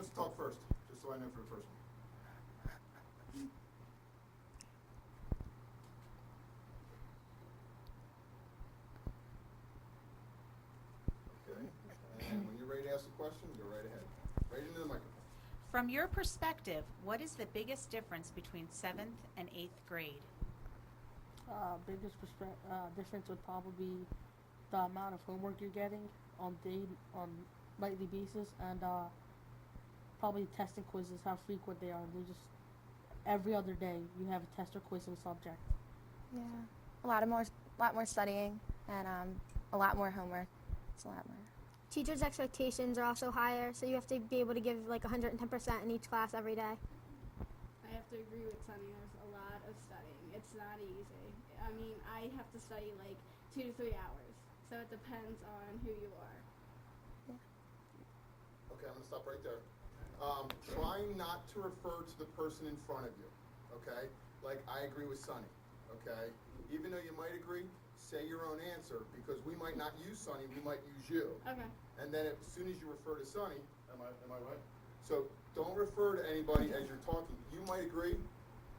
wants to talk first, just so I know for the first one? Okay, and when you're ready to ask a question, go right ahead. Right into the microphone. From your perspective, what is the biggest difference between 7th and 8th grade? Biggest difference would probably be the amount of homework you're getting on nightly basis, and probably tests and quizzes, how frequent they are. They're just every other day you have a test or quiz in a subject. Yeah, a lot more studying, and a lot more homework. It's a lot more. Teachers' expectations are also higher, so you have to be able to give like 110% in each class every day. I have to agree with Sunny. There's a lot of studying. It's not easy. I mean, I have to study like 2 to 3 hours, so it depends on who you are. Okay, I'm going to stop right there. Try not to refer to the person in front of you, okay? Like, I agree with Sunny, okay? Even though you might agree, say your own answer, because we might not use Sunny, we might use you. Okay. And then as soon as you refer to Sunny, am I right? So don't refer to anybody as you're talking. You might agree,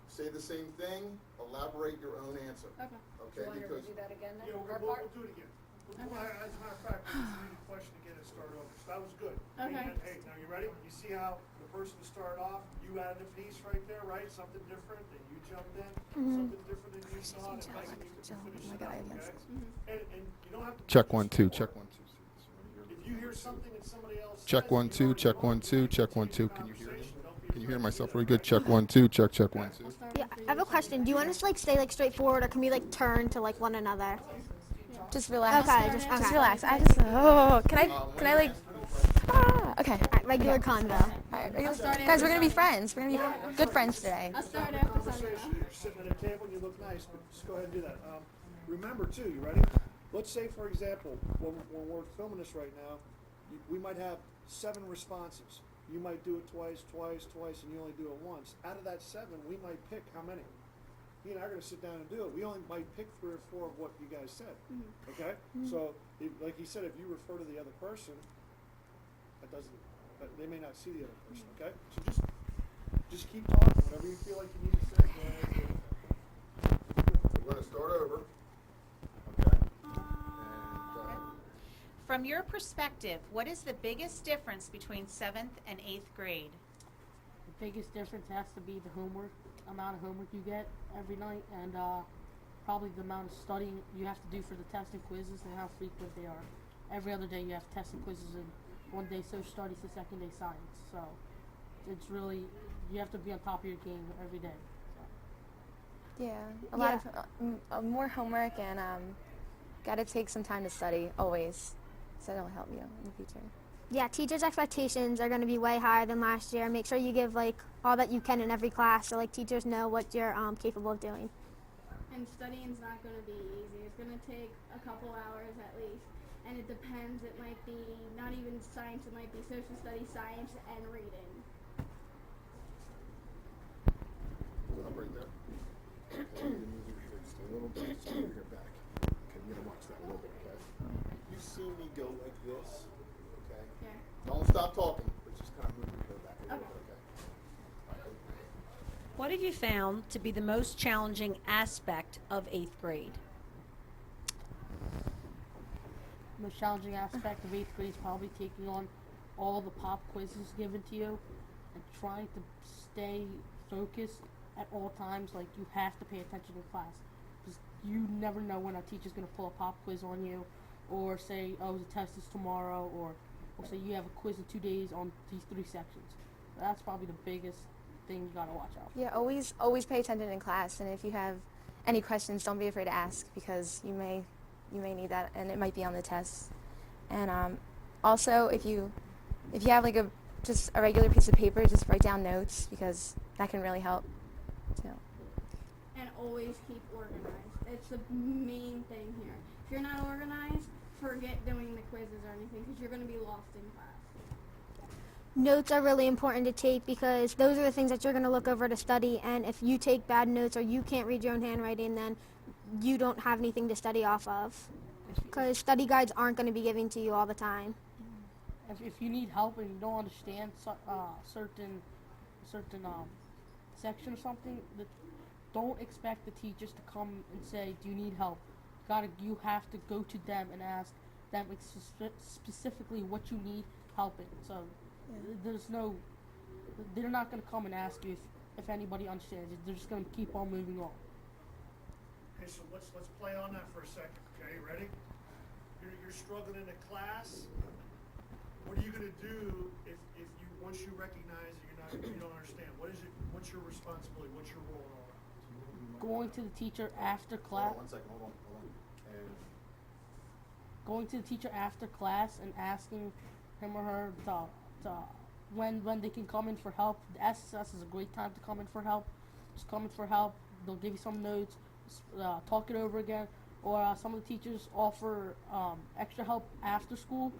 say the same thing, elaborate your own answer. Okay. Okay, because that again then? Yeah, we'll do it again. As a matter of fact, we'll just read the question again and start over. So that was good. Okay. Hey, now you ready? You see how the person started off, you added a piece right there, right? Something different, then you jumped in, something different than you thought, and Megan, you can finish it up, okay? And you don't have to... check 1 2, check 1 2. If you hear something that somebody else Check says, 1 2, check 1 2, check 1 2. Can you hear me? Can you hear myself really good? Check 1 2, check 1 2. Yeah, I have a question. Do you want us to like stay like straightforward, or can we like turn to like one another? Just relax. Okay, just relax. Can I like? Okay. Alright, regular convo. All right, guys, we're gonna be friends. We're gonna be good friends today. I'll start after Sunny. Conversation, you're sitting at a table and you look nice, but just go ahead and do that. Remember too, you ready? Let's say, for example, when we're filming this right now, we might have 7 responses. You might do it twice, and you only do it once. Out of that 7, we might pick how many? You and I are going to sit down and do it. We only might pick 3 or 4 of what you guys said. Okay? So, like he said, if you refer to the other person, they may not see the other person. Okay? So just keep talking. Whatever you feel like you need to say, go ahead and do it. We're going to start over. Okay? And From your perspective, what is the biggest difference between 7th and 8th grade? The biggest difference has to be the amount of homework you get every night, and probably the amount of studying you have to do for the tests and quizzes and how frequent they are. Every other day you have tests and quizzes, and one day social studies, the second day science. So it's really, you have to be on top of your game every day. So. Yeah, a lot of more homework, and gotta take some time to study always. So that'll help you in the future. Yeah, teachers' expectations are going to be way higher than last year. Make sure you give like all that you can in every class, so like teachers know what you're capable of doing. And studying's not going to be easy. It's going to take a couple hours at least. And it depends. It might be not even science. It might be social studies, science, and reading. Stop right there. Okay, the music fixed a little bit. So we're here back. Okay, you're gonna watch that a little bit, okay? You see me go like this, okay? Yeah. Don't stop talking, but just kind of move your head back a little bit, okay? What have you found to be the most challenging aspect of 8th grade? The most challenging aspect of 8th grade is probably taking on all the pop quizzes given to you and trying to stay focused at all times. Like, you have to pay attention in class, because you never know when a teacher's going to pull a pop quiz on you, or say, oh, the test is tomorrow, or say you have a quiz in 2 days on these 3 sections. That's probably the biggest thing you got to watch out for. Yeah, always pay attention in class, and if you have any questions, don't be afraid to ask, because you may need that, and it might be on the test. And also, if you have like just a regular piece of paper, just write down notes, because that can really help too. And always keep organized. It's the main thing here. If you're not organized, forget doing the quizzes or anything, because you're going to be lost in class. Notes are really important to take, because those are the things that you're going to look over to study, and if you take bad notes or you can't read your own handwriting, then you don't have anything to study off of, because study guides aren't going to be given to you all the time. if you need help and you don't understand certain section or something, don't expect the teachers to come and say, "Do you need help?" You have to go to them and ask them specifically what you need help in. So they're not going to come and ask you if anybody understands it. They're just going to keep on moving on. Okay, so let's play on that for a second. Okay, ready? You're struggling in a class. What are you gonna do if you once you recognize that you don't understand? What's your responsibility? What's your role in all that? Going to the teacher after class. Hold on 1 second, hold on. And Going to the teacher after class and asking him or her when they can come in for help. The SSS is a great time to come in for help. Just come in for help. They'll give you some notes, talk it over again, or some of the teachers offer extra help after school.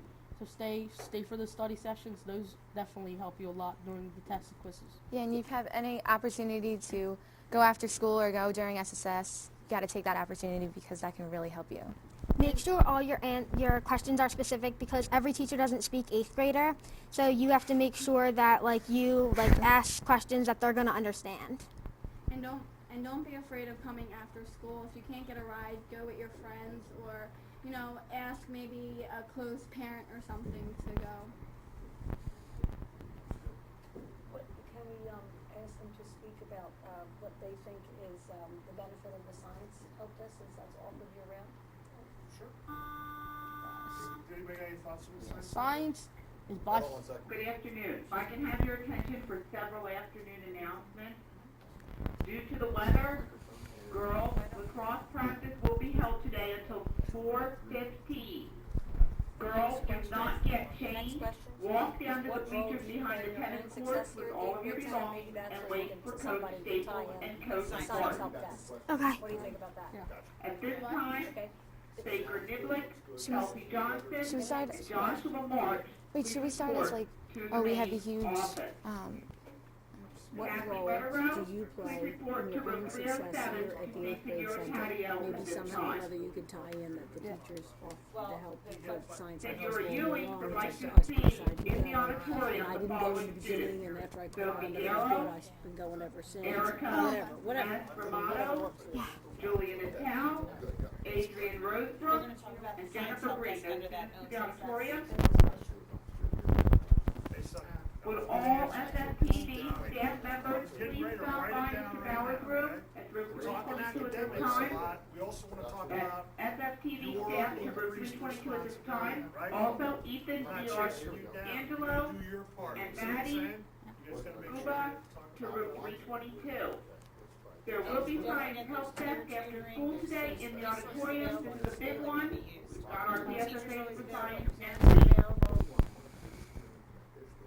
So stay for the study sessions. Those definitely help you a lot during the tests and quizzes. Yeah, and if you have any opportunity to go after school or go during SSS, you got to take that opportunity because that can really help you. Make sure all your questions are specific because every teacher doesn't speak 8th grader. So you have to make sure that you ask questions that they're going to understand. And don't be afraid of coming after school. If you can't get a ride, go with your friends or, ask maybe a close parent or something to go. Can we ask them to speak about what they think is the benefit of the science help desk since that's offered year round? Sure. Did anybody got any thoughts on this? Science is by hold on 1 second. Good afternoon. If I can have your attention for several afternoon announcements. Due to the weather, girls lacrosse practice will be held today until 4:15. Girls do not get changed. Walk down to the bleachers behind the tennis courts with all of your belongings and wait for Coach Staples and Coach Clark. Okay. What do you think about that? At this time, Baker Niblick, Kelsey Johnson, Should we start? and Joshua March. Wait, should we start as report to the we have a main huge office. What Kathy role Weatherow, do you play please report in to your room own success 307 here at the to 8th grade your center? patio Maybe at this somehow or time. other you could tie in that the teachers offer to help with science and Senator all Ewing along, would like just to us see decided to in the go. auditorium And I the didn't go in following the beginning, students. and after I caught Sophie on that it was Darrow, good, I've been going ever since. Erica Whatever. Romano, Julia Natal, Adrian Rosebrook, and Jennifer Green. Those students to the auditorium. Would all SFPD staff members please stop by Mr. Bauer's room at room We're talking 322 at this academics a time? lot. We also want to talk about SFTV staff in room 322 at this time. Also, Ethan, not George, chasing you down. Angelo, Do your part. and You see what I'm Maddie, saying? You guys gotta make sure Uba you're to room 322. There will be science help desk after school today in the auditorium. This is a big one. We've got our PSSA for science and sleep.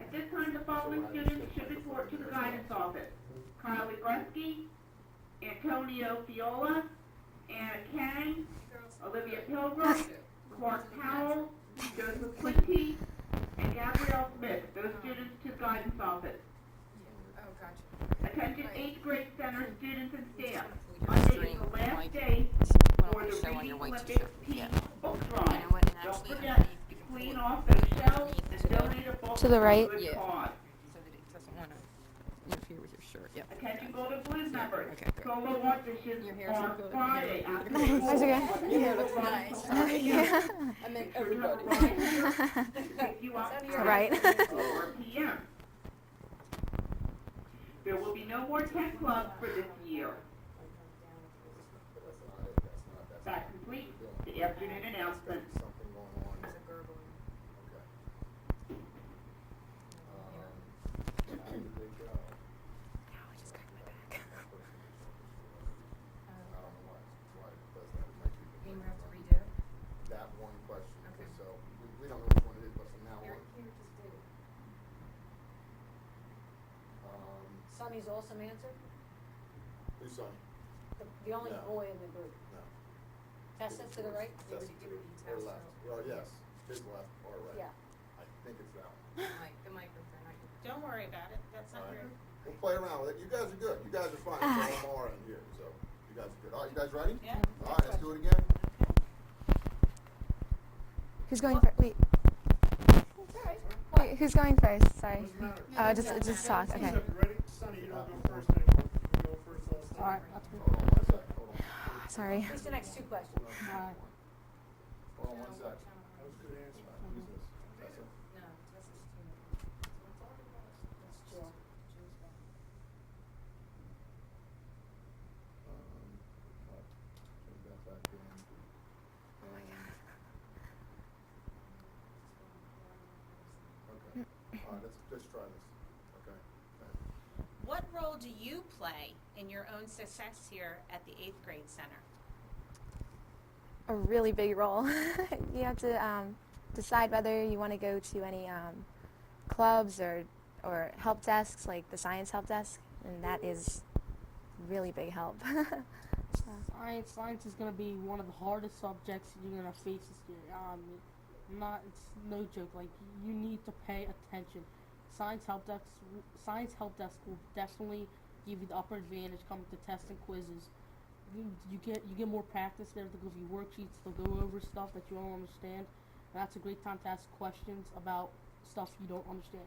At this time, the following students should report to the guidance office. Kyle Legreski, Antonio Fiola, Anna Kang, Olivia Pilgrim, Clark Powell, Joseph Quinty, and Gabrielle Smith. Those students to the guidance office. Attention 8th grade center students and staff. Monday is the last day for the Reading Olympics team book drive. Don't forget to clean off those shelves and donate a book To the right? a good Yeah. cause. So that it doesn't want to interfere with your shirt. Yep. Attention Golden Blues members. Okay, good. Solo auditions Your hair's on good. Friday after That's school. okay. Your hair looks nice. Yeah. I meant everybody. Pick you up here Right. at 4 p.m. There will be no more tech clubs for this year. That completes the afternoon announcement. Something going on. Okay. How did they go? I don't know why it does that. It might be the- That one question. So we don't know which one it is, but from now on. Sonny's awesome answer? Who's Sonny? The only No. boy in the group. No. Tessa to the right? Yes. Or left. Well, yes. His left or right. Yeah. I think it's that one. Don't worry about it. That's not your. We'll play around with it. You guys are good. You guys are fine. It's all in here, so you guys are good. All right, you guys ready? Yeah. All right, let's do it again. Who's going for? Wait. It's alright. who's going first? Sorry. Doesn't matter. Oh, just talk. Okay. Except, you ready? Sonny, you don't go first anymore. You go first all the time. Alright, that's good. Hold on one sec, hold on. Sorry. Who's the next two questions? Alright. Hold on one sec. That was a good answer. Who's this? Tessa? No, Tessa's two. That's Jill. Jill's back. Put that back in. Oh my God. Okay. Let's try this. Okay. What role do you play in your own success here at the 8th grade center? A really big role. You have to decide whether you want to go to any clubs or help desks, like the science help desk, and that is really big help. Science is going to be one of the hardest subjects you're going to face this year. It's no joke. Like, you need to pay attention. Science help desk will definitely give you the upper advantage coming to tests and quizzes. You get more practice there. They'll give you worksheets. They'll go over stuff that you don't understand. And that's a great time to ask questions about stuff you don't understand.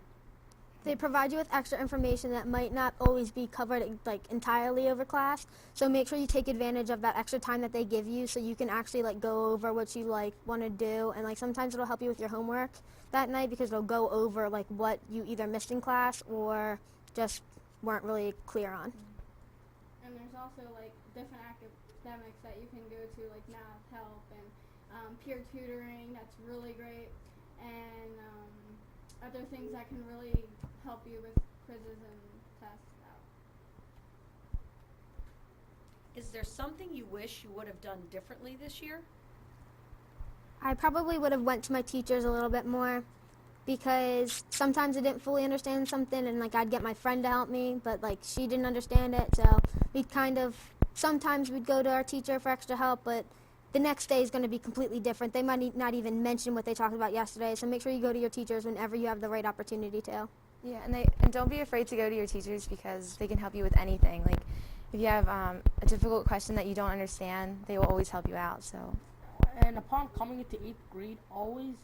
They provide you with extra information that might not always be covered like entirely over class. So make sure you take advantage of that extra time that they give you, so you can actually like go over what you like want to do, and like sometimes it'll help you with your homework that night because it'll go over like what you either missed in class or just weren't really clear on. And there's also like different academics that you can go to, like math help and peer tutoring. That's really great, and other things that can really help you with quizzes and tests out. Is there something you wish you would have done differently this year? I probably would have went to my teachers a little bit more, because sometimes I didn't fully understand something, and like I'd get my friend to help me, but like she didn't understand it, so sometimes we'd go to our teacher for extra help, but the next day is going to be completely different. They might not even mention what they talked about yesterday, so make sure you go to your teachers whenever you have the right opportunity to. Yeah, and don't be afraid to go to your teachers because they can help you with anything. Like, if you have a difficult question that you don't understand, they will always help you out. So. And upon coming into 8th grade, always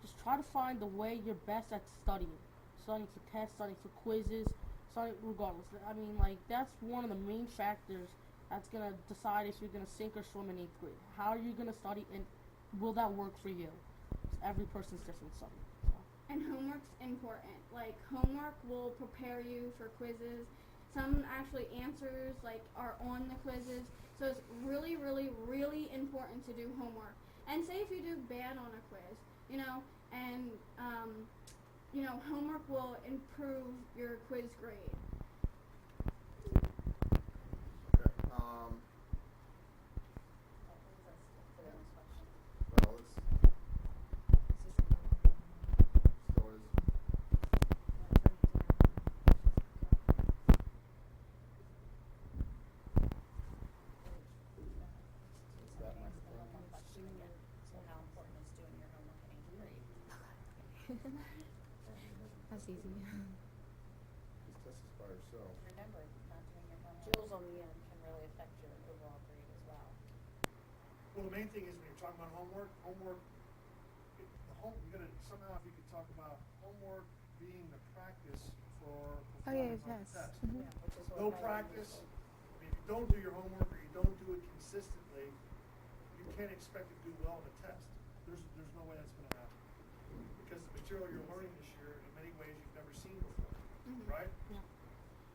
just try to find the way you're best at studying. Studying for tests, studying for quizzes, studying regardless. I mean, like, that's one of the main factors that's going to decide if you're going to sink or swim in 8th grade. How are you going to study, and will that work for you? 'Cause every person's different studying. So. And homework's important. Like, homework will prepare you for quizzes. Some actually answers like are on the quizzes. So it's really, really, really important to do homework. And say if you do bad on a quiz, and homework will improve your quiz grade. Okay. Well, it's still is. Is that my So how important is doing your homework in 8th grade? That's easy. This test is by herself. Remember, not doing your homework Jill's on the end. can really affect your overall grade as well. Well, the main thing is when you're talking about homework, you gotta, somehow if you could talk about homework being the practice for Oh yeah, performing on yes. the test. Mhm. Which is what No Megan practice, usually- I mean, if you don't do your homework or you don't do it consistently, you can't expect to do well on a test. There's no way that's gonna happen. Because the material you're learning this year, in many ways, you've never seen before, right? Yeah.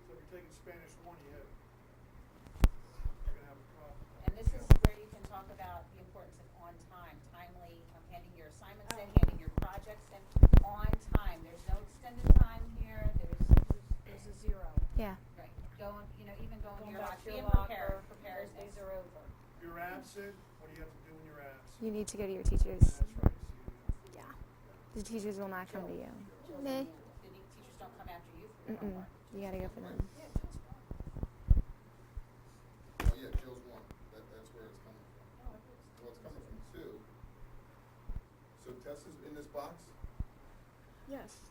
So if you're taking Spanish 1, you're gonna have a problem. And this is where you can talk about the importance of on time, timely, handing your assignments in, handing your projects in, on time. There's no extended time here. There's a zero. Yeah. Right, going, even going to Going your back locker, to your being locker, prepared. those days are over. If you're absent, what do you have to do when you're absent? You need to go to your teachers. That's right. So Yeah. The teachers will not come to you. Jill's on Me. the end. The teachers don't come after you for your Mm-mm. homework. You gotta go for them. Yeah, Jill's fine. Oh yeah, Jill's one. That's where it's coming from. Well, it's coming from 2. So Tess is in this box. Yes.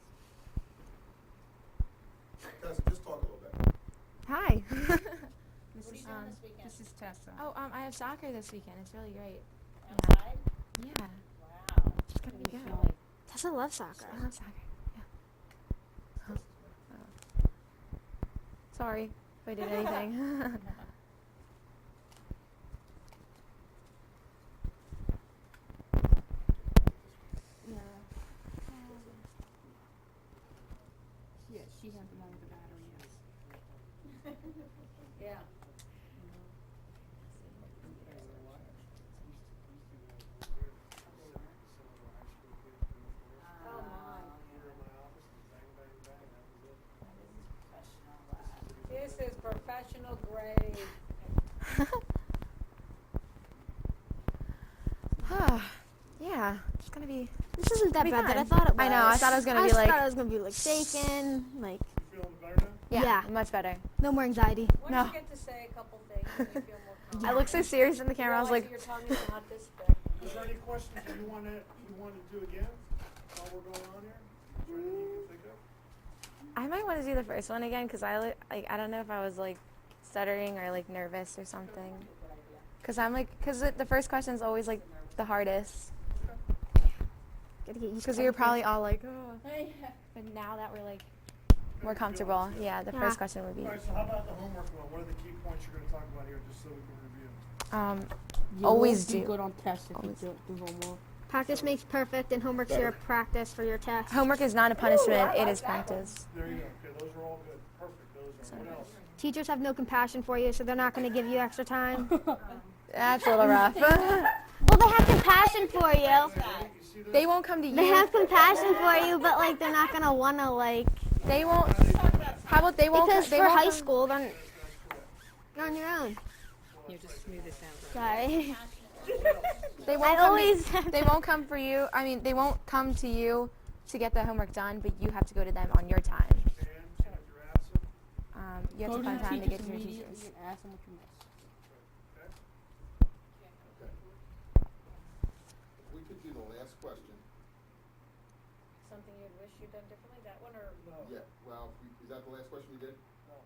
Tessa, just talk a little bit. Hi. What are you doing this weekend? This is Tessa. Oh, I have soccer this weekend. It's really great. Outside? Yeah. Wow. Just gonna be good. Tessa loves soccer. I love soccer. Yeah. Sorry if I did anything. Yeah, she has the one with the battery, yes. Yeah. Oh, my. This is professional grade. Yeah, it's gonna be. This isn't that Be bad that I fun. thought it was. I know, I thought it was gonna be like- I thought it was gonna be like shaking, like You feeling better now? Yeah, Yeah. much better. no more anxiety. Once No. you get to say a couple things, you feel more confident. I look so serious in the camera. I was Realize like, that your tongue is not this big. Is there any questions that you want to do again while we're going on here? Is there anything you can think of? I might want to do the first one again because I don't know if I was like stuttering or like nervous or something. Because the first question is always like the hardest. Gotta get used Because to we were everything. probably all like, oh. But now that we're like more comfortable, yeah, the Yeah. first question would be. All right, so how about the homework one? What are the key points you're going to talk about here, just so we can review? You Always won't be do. good on tests if Always. you do homework. Practice makes perfect, and homework's your practice for your test. Homework is not a punishment; it is practice. There you go. Okay, those are all good. Perfect. Those are. What else? Teachers have no compassion for you, so they're not going to give you extra time. That's a little rough. Well, they have compassion for you. You see this? They won't come to you. They have compassion for you, but like they're not going to want to like. They won't. How about they won't? Because they for won't high come- school, then you're on your own. You just smooth it down. Sorry. They I won't come always. they won't come for you. I mean, they won't come to you to get the homework done, but you have to go to them on your time. And so if you're absent, You have Go to to find the time to teachers get to your immediately teachers. and ask them what you missed. Okay. If we could do the last question. Something you'd wish you'd done differently, that one, or? no. Yeah, well, is that the last question you did? No.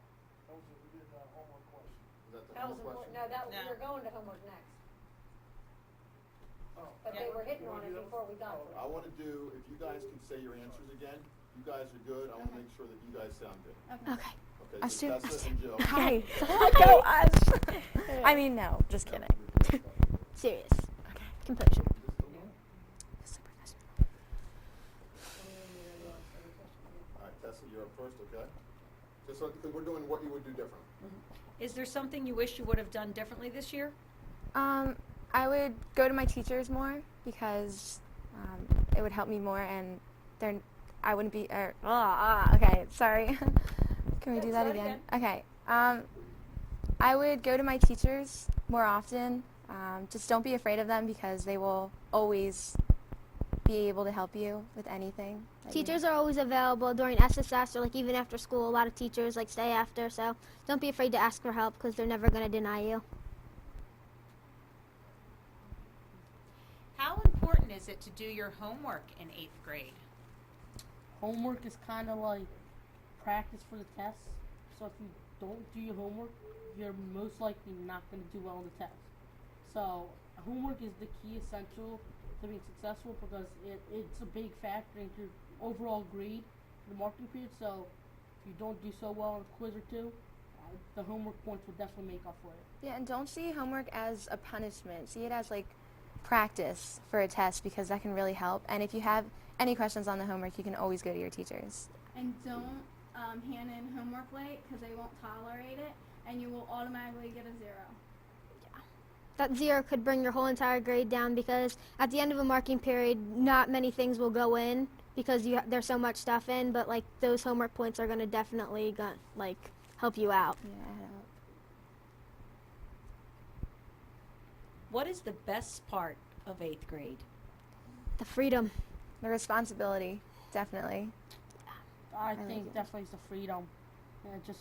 We did homework question. Is that the That was homework important. question? No, No. we're going to homework next. Oh. But they were hitting on it before we got to I it. want to do, if you guys can say your answers again, you guys are good, I want to make sure that you guys sound good. Okay. Okay, Us so too. Tessa and Jill. Hi. Go us. I mean, no, just kidding. Serious. Composure. All right, Tessa, you're up first, okay? Just so, because we're doing what you would do different. Is there something you wish you would have done differently this year? I would go to my teachers more because it would help me more, and I wouldn't be. Okay, sorry. Can we do that again? Okay. I would go to my teachers more often. Just don't be afraid of them because they will always be able to help you with anything. that you Teachers need. are always available during SSS or like even after school. A lot of teachers like stay after, so don't be afraid to ask for help because they're never going to deny you. How important is it to do your homework in 8th grade? Homework is kind of like practice for the test. So if you don't do your homework, you're most likely not going to do well on the test. So homework is the key essential to being successful because it's a big factor in your overall grade in the marking period. So if you don't do so well on a quiz or two, the homework points will definitely make up for it. Yeah, and don't see homework as a punishment. See it as like practice for a test because that can really help. And if you have any questions on the homework, you can always go to your teachers. And don't hand in homework late because they won't tolerate it, and you will automatically get a 0. That 0 could bring your whole entire grade down because at the end of a marking period, not many things will go in because there's so much stuff in. But like those homework points are going to definitely help you out. Yeah. What is the best part of 8th grade? The freedom. The responsibility, definitely. I like think it. definitely it's the freedom. Yeah, just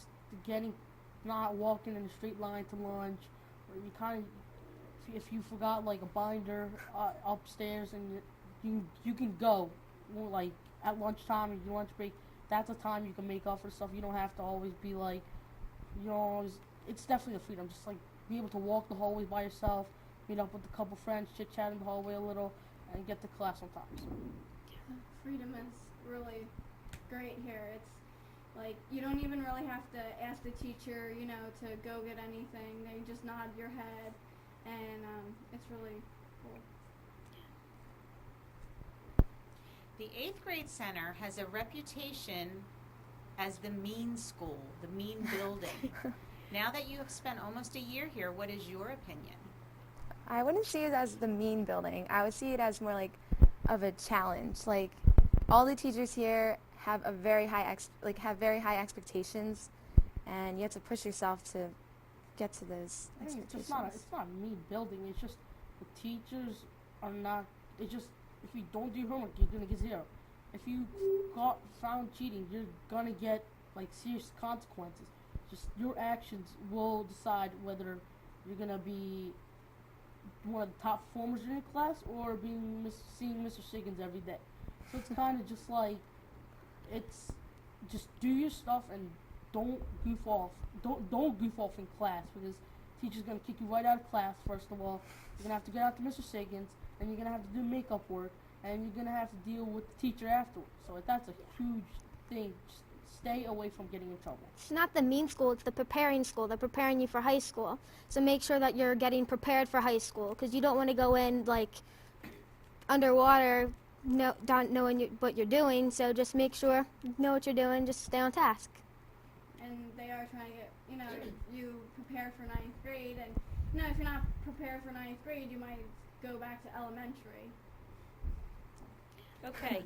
not walking in the straight line to lunch, or you kind of, if you forgot like a binder upstairs and you can go, like at lunchtime or your lunch break, that's a time you can make up for stuff. You don't have to always be like, it's definitely the freedom. Just like be able to walk the hallways by yourself, meet up with a couple friends, chit chat in the hallway a little, and get to class on time. So. Freedom is really great here. Like, you don't even really have to ask the teacher, you know, to go get anything. They just nod your head, and it's really cool. The 8th grade center has a reputation as the mean school, the mean building. Now that you have spent almost a year here, what is your opinion? I wouldn't see it as the mean building. I would see it as more like of a challenge. Like all the teachers here have a very high have very high expectations, and you have to push yourself to get to those I mean, expectations. it's not a mean building. It's just the teachers are not. It's just if you don't do your homework, you're gonna get 0. If you got found cheating, you're gonna get like serious consequences. Just your actions will decide whether you're gonna be one of the top performers in your class or seeing Mr. Siggins every day. So it's kind of just like it's just do your stuff and don't goof off. Don't goof off in class because teacher's gonna kick you right out of class. First of all, you're gonna have to get out to Mr. Siggins, and you're gonna have to do makeup work, and you're gonna have to deal with the teacher afterwards. So that's a huge thing. Just stay away from getting in trouble. It's not the mean school, it's the preparing school. They're preparing you for high school. So make sure that you're getting prepared for high school because you don't want to go in like underwater not knowing what you're doing. So just make sure you know what you're doing, just stay on task. And they are trying to get, you know, you prepare for 9th grade, and, you know, if you're not prepared for 9th grade, you might go back to elementary. Okay.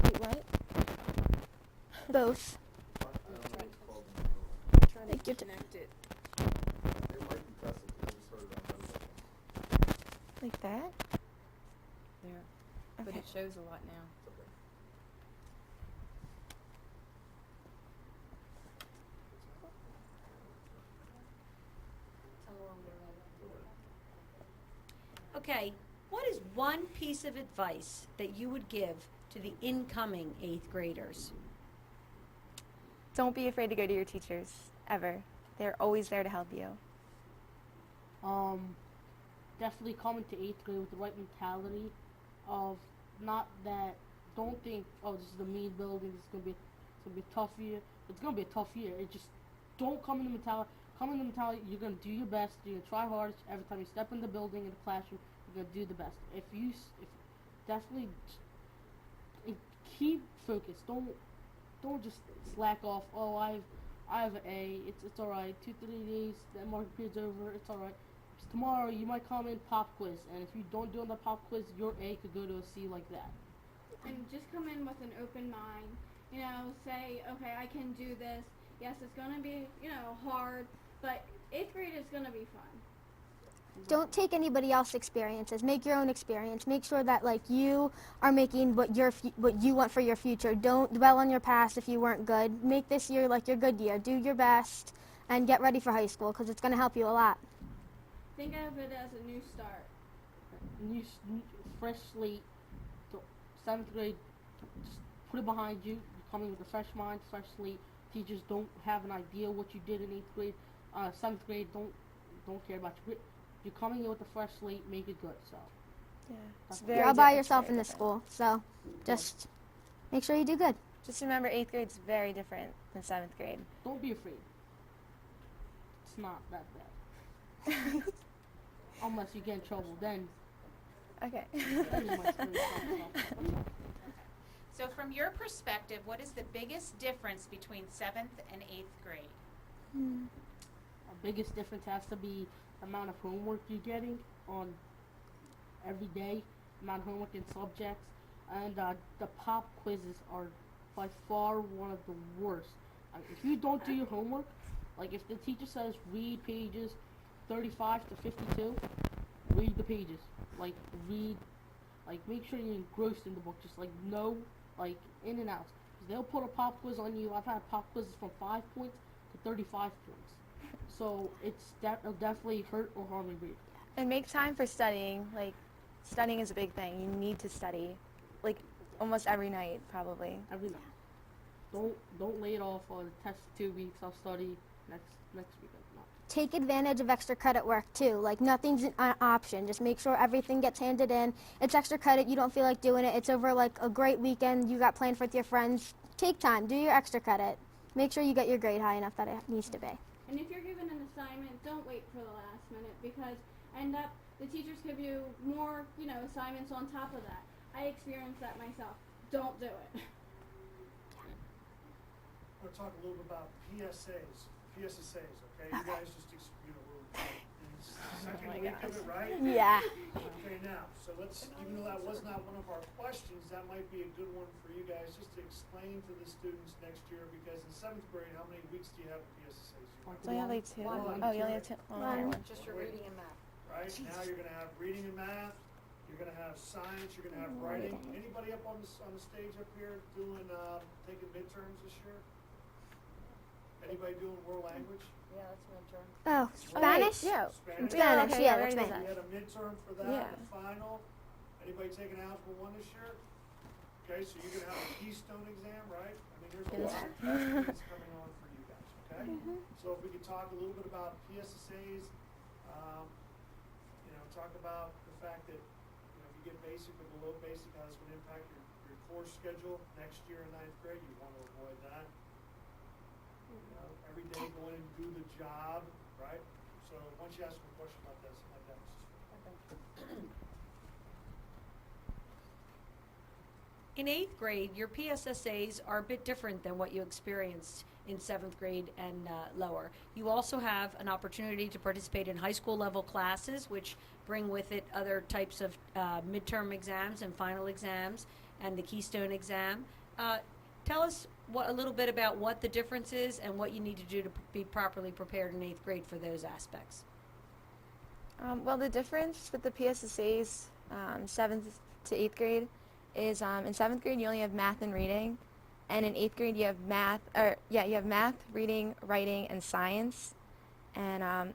Wait, what? Both. I don't know what it's called. Like you're Connect it. It might be best if I just heard it on radio. Like that? There, but Okay. it shows a lot now. It's okay. Okay. What is one piece of advice that you would give to the incoming 8th graders? Don't be afraid to go to your teachers, ever. They're always there to help you. Definitely come into 8th grade with the right mentality of not that. Don't think, oh, this is the mean building. This is gonna be a tough year. It's gonna be a tough year. It just don't come in the mentality. Come in the mentality. You're gonna do your best. You're gonna try hard every time you step in the building, in the classroom. You're gonna do the best. If definitely keep focused. Don't just slack off. Oh, I have an A. It's all right. 2-3 days. That mark period's over. It's all right. Tomorrow you might come in pop quiz, and if you don't do on the pop quiz, your A could go to a C like that. And just come in with an open mind. You know, say, okay, I can do this. Yes, it's going to be, you know, hard, but 8th grade is going to be fun. Don't take anybody else's experiences. Make your own experience. Make sure that like you are making what you want for your future. Don't dwell on your past if you weren't good. Make this year like your good year. Do your best and get ready for high school because it's going to help you a lot. Think of it as a new start. New fresh slate. 7th grade, just put it behind you. You're coming with a fresh mind, fresh slate. Teachers don't have an idea what you did in 8th grade. 7th grade don't care about your grade. You're coming in with a fresh slate, make it good. So Yeah. It's You're very You're all by it's yourself very in this different. school, so just make sure you do good. Just remember, 8th grade's very different than 7th grade. don't be afraid. It's not that bad. Unless you get in trouble, then Okay. you might screw yourself up. So from your perspective, what is the biggest difference between 7th and 8th grade? Our biggest difference has to be the amount of homework you're getting on every day, amount of homework in subjects, and the pop quizzes are by far one of the worst. If you don't do your homework, like if the teacher says read pages 35 to 52, read the pages. Like make sure you're engrossed in the book. Just like know, like in and out. 'Cause they'll put a pop quiz on you. I've had pop quizzes from 5 points to 35 points. So it'll definitely hurt or harm your grade. And make time for studying. Like, studying is a big thing. You need to study. Like, almost every night, probably. Every night. Don't lay it off on the test for 2 weeks. I'll study. next week. No. Take advantage of extra credit work too. Like nothing's an option. Just make sure everything gets handed in. It's extra credit. You don't feel like doing it. It's over like a great weekend you got planned with your friends. Take time. Do your extra credit. Make sure you get your grade high enough that it needs to be. And if you're given an assignment, don't wait for the last minute because the teachers give you more, assignments on top of that. I experienced that myself. Don't do it. We're gonna talk a little bit about PSSAs, okay? You guys just, we're in the second week of it, right? Yeah. Okay, now, so let's, even though that was not one of our questions, that might be a good one for you guys, just to explain to the students next year, because in 7th grade, how many weeks do you have of PSSAs? So you have like 2. One. Oh, you only have 2. One. Just your reading and math. Right, now you're gonna have reading and math, you're gonna have science, you're gonna have writing. Anybody up on the stage up here doing, taking midterms this year? Anybody doing world language? Yeah, that's midterm. Oh, Spanish? Yeah. Spanish? Spanish, okay, yeah, we that's already did Spanish. We had a midterm for that, Yeah. and final. Anybody taking Algebra 1 this year? Okay, so you're gonna have a Keystone exam, right? I mean, there's a lot of things coming on for you guys, okay? So if we could talk a little bit about PSSAs, talk about the fact that, if you get basic or below basic, how it's gonna impact your course schedule next year in 9th grade, you wanna avoid that. Every day go in and do the job, right? So why don't you ask me a question about that, something like that, Mrs. In 8th grade, your PSSAs are a bit different than what you experienced in 7th grade and lower. You also have an opportunity to participate in high school level classes, which bring with it other types of midterm exams and final exams and the Keystone exam. Tell us a little bit about what the difference is and what you need to do to be properly prepared in 8th grade for those aspects. Well, the difference with the PSSAs, 7th to 8th grade, is in 7th grade you only have math and reading, and in 8th grade you have you have math, reading, writing, and science, and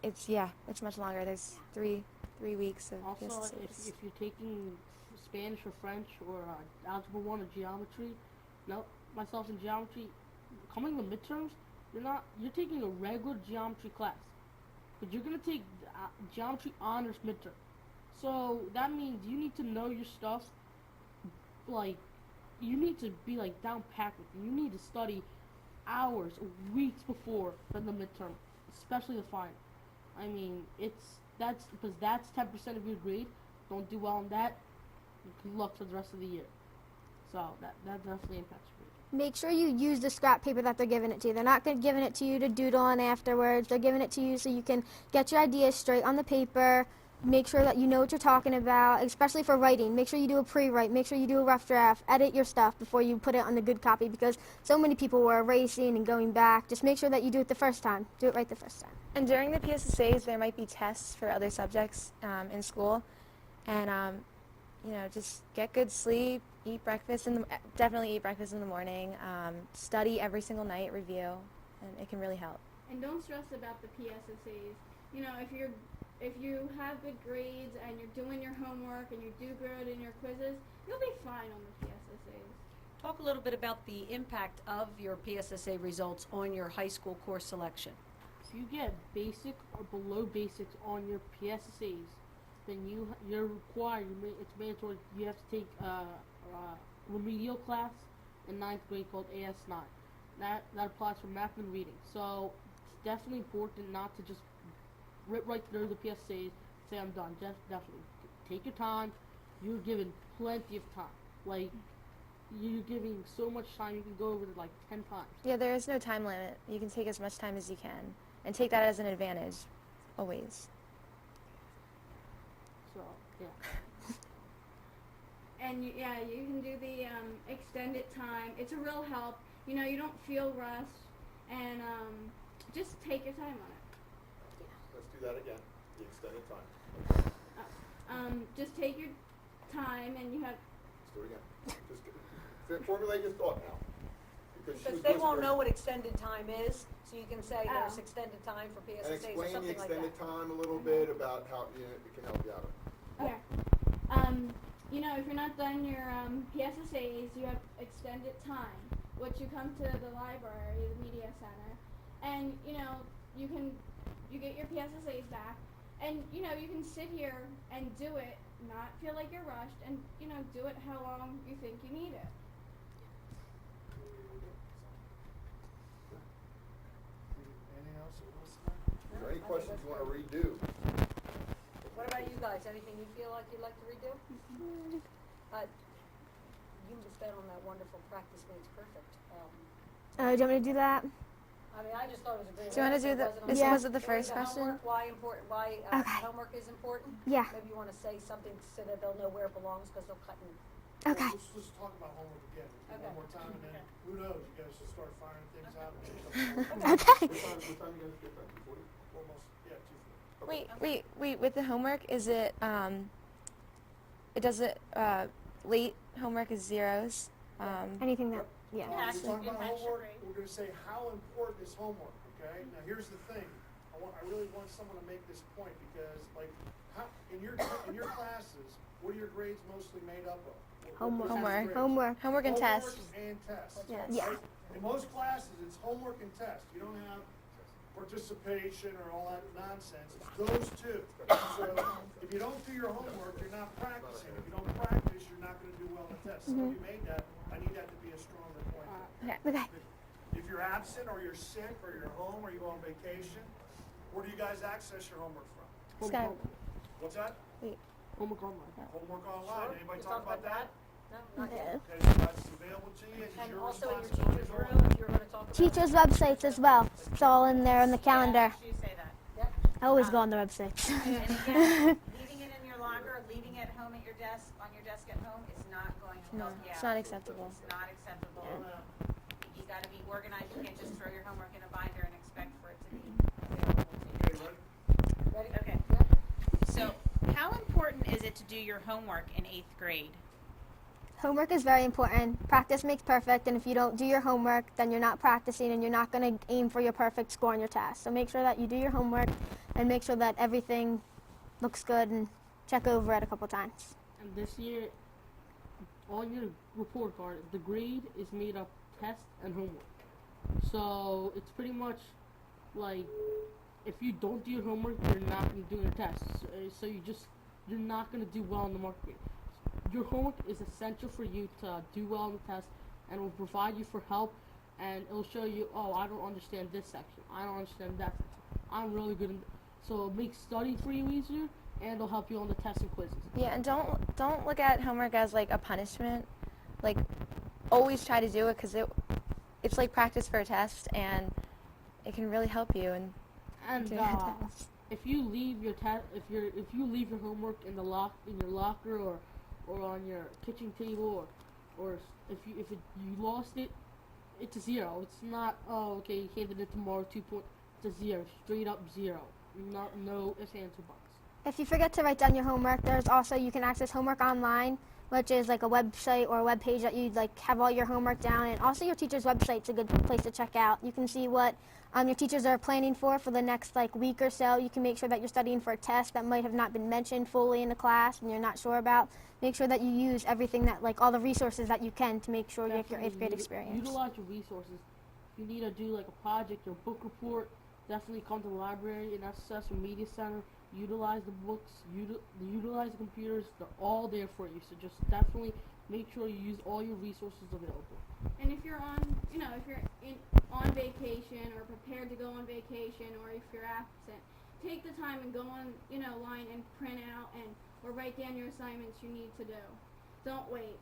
it's much longer. There's three weeks of Also, PSSAs. if you're taking Spanish or French or Algebra 1 or geometry, myself in geometry, coming to midterms, you're taking a regular geometry class, but you're gonna take geometry honors midterm. So that means you need to know your stuff. Like, you need to be down packed with it. You need to study hours, weeks before for the midterm, especially the final. I mean, that's 10% of your grade. Don't do well on that, good luck for the rest of the year. So that definitely impacts your grade. Make sure you use the scrap paper that they're giving it to you. They're not giving it to you to doodle on afterwards. They're giving it to you so you can get your ideas straight on the paper. Make sure that you know what you're talking about, especially for writing. Make sure you do a pre-write. Make sure you do a rough draft. Edit your stuff before you put it on the good copy, because so many people were erasing and going back. Just make sure that you do it the first time. Do it right the first time. And during the PSSAs, there might be tests for other subjects in school, and just get good sleep, definitely eat breakfast in the morning, study every single night, review, and it can really help. And don't stress about the PSSAs. If you have good grades and you're doing your homework and you do good in your quizzes, you'll be fine on the PSSAs. Talk a little bit about the impact of your PSSA results on your high school course selection. If you get basic or below basics on your PSSAs, then you're required. It's mandatory. You have to take a remedial class in 9th grade called AS9. That applies for math and reading. So it's definitely important not to just rip right through the PSAs, say I'm done. Definitely take your time. You're given plenty of time. You're giving so much time, you can go over it 10 times. Yeah, there is no time limit. You can take as much time as you can, and take that as an advantage, always. So, yeah. And you can do the extended time. It's a real help. You don't feel rushed, and just take your time on it. Let's do that again, the extended time. Just take your time, and you have. Let's do it again. Just formulate your thought now. Because they won't know what extended time is, so you can say there's extended time for And PSSAs or explain the something like that. extended time a little bit about how it can help you out. Okay. If you're not done your PSSAs, you have extended time, which you come to the library, the media center, and you get your PSSAs back, and you can sit here and do it, not feel like you're rushed, and do it how long you think you need it. Anything else? Is there any questions you want to redo? What about you guys? Anything you feel like you'd like to redo? You missed out on that wonderful practice makes perfect. Do you want me to do that? I mean, I just thought it was a great. Do you want to do the? Yeah. Was it the first question? Homework, why important? Why Okay. homework is important? Yeah. Maybe you want to say something so that they'll know where it belongs because they'll cut in. Okay. Let's talk about homework again. Okay. One more time, and then who knows? You guys should start firing things out. Okay. What time you guys get back? 2:40? Almost, yeah, 2:40. Wait. With the homework, is it late homework is zeros? Anything that, yeah. When we talk in about extra homework, grade. we're going to say how important is homework, okay? Now, here's the thing. I really want someone to make this point because, like, in your classes, what are your grades mostly made up of? What percentage grades? Homework and tests. And tests. Yes. right? Yeah. In most classes, it's homework and tests. You don't have participation or all that nonsense. It's those two. So if you don't do your homework, you're not practicing. If you don't practice, you're not going to do well on the test. Some of you made that. I need that to be a stronger point. Okay. If you're absent or you're sick or you're home or you go on vacation, where do you guys access your homework from? Skype. What's that? Homework online. Homework online. Anybody talk about that? No, not yet. Okay, so that's available to you. It's And your also in your responsibility teacher's to room, go on. you're going to talk about. Teachers' websites as well. It's all in there on the calendar. You say that. Yep. I always go on the websites. And again, leaving it in your locker, leaving it home at your desk, on your desk at home is not going to No, help you out. it's not acceptable. It's not acceptable. You got to be organized. You can't just throw your homework in a binder and expect for it to be available to you. Okay, ready? Ready? Okay. Yep. So, how important is it to do your homework in 8th grade? Homework is very important. Practice makes perfect, and if you don't do your homework, then you're not practicing and you're not going to aim for your perfect score on your test. So make sure that you do your homework and make sure that everything looks good and check over it a couple times. And this year, on your report card, the grade is made up test and homework. So it's pretty much like if you don't do your homework, you're not going to do your tests. So you're not going to do well in the mark grade. Your homework is essential for you to do well in the test, and it will provide you for help, and it will show you, oh, I don't understand this section, I don't understand that section, I'm really good in so it makes studying for you easier, and it'll help you on the tests and quizzes. Yeah, and don't look at homework as like a punishment. Like, always try to do it because it's like practice for a test, and it can really help you. And do that test. if you leave your if you leave your homework in your locker or on your kitchen table or if you lost it, it's a 0. It's not, oh, okay, you handed it tomorrow, 2 points. It's a 0, straight up 0. No ifs, ands, or buts. If you forget to write down your homework, there's also, you can access homework online, which is like a website or a web page that you like have all your homework down, and also your teacher's website's a good place to check out. You can see what your teachers are planning for the next like week or so. You can make sure that you're studying for a test that might have not been mentioned fully in the class and you're not sure about. Make sure that you use everything that like all the resources that you can to make sure you get your 8th grade experience. Utilize your resources. If you need to do like a project or book report, definitely come to the library and SSS or media center. Utilize the books, utilize the computers. They're all there for you. So just definitely make sure you use all your resources available. And if you're on, if you're on vacation or prepared to go on vacation, or if you're absent, take the time and go on, line and print out or write down your assignments you need to do. Don't wait.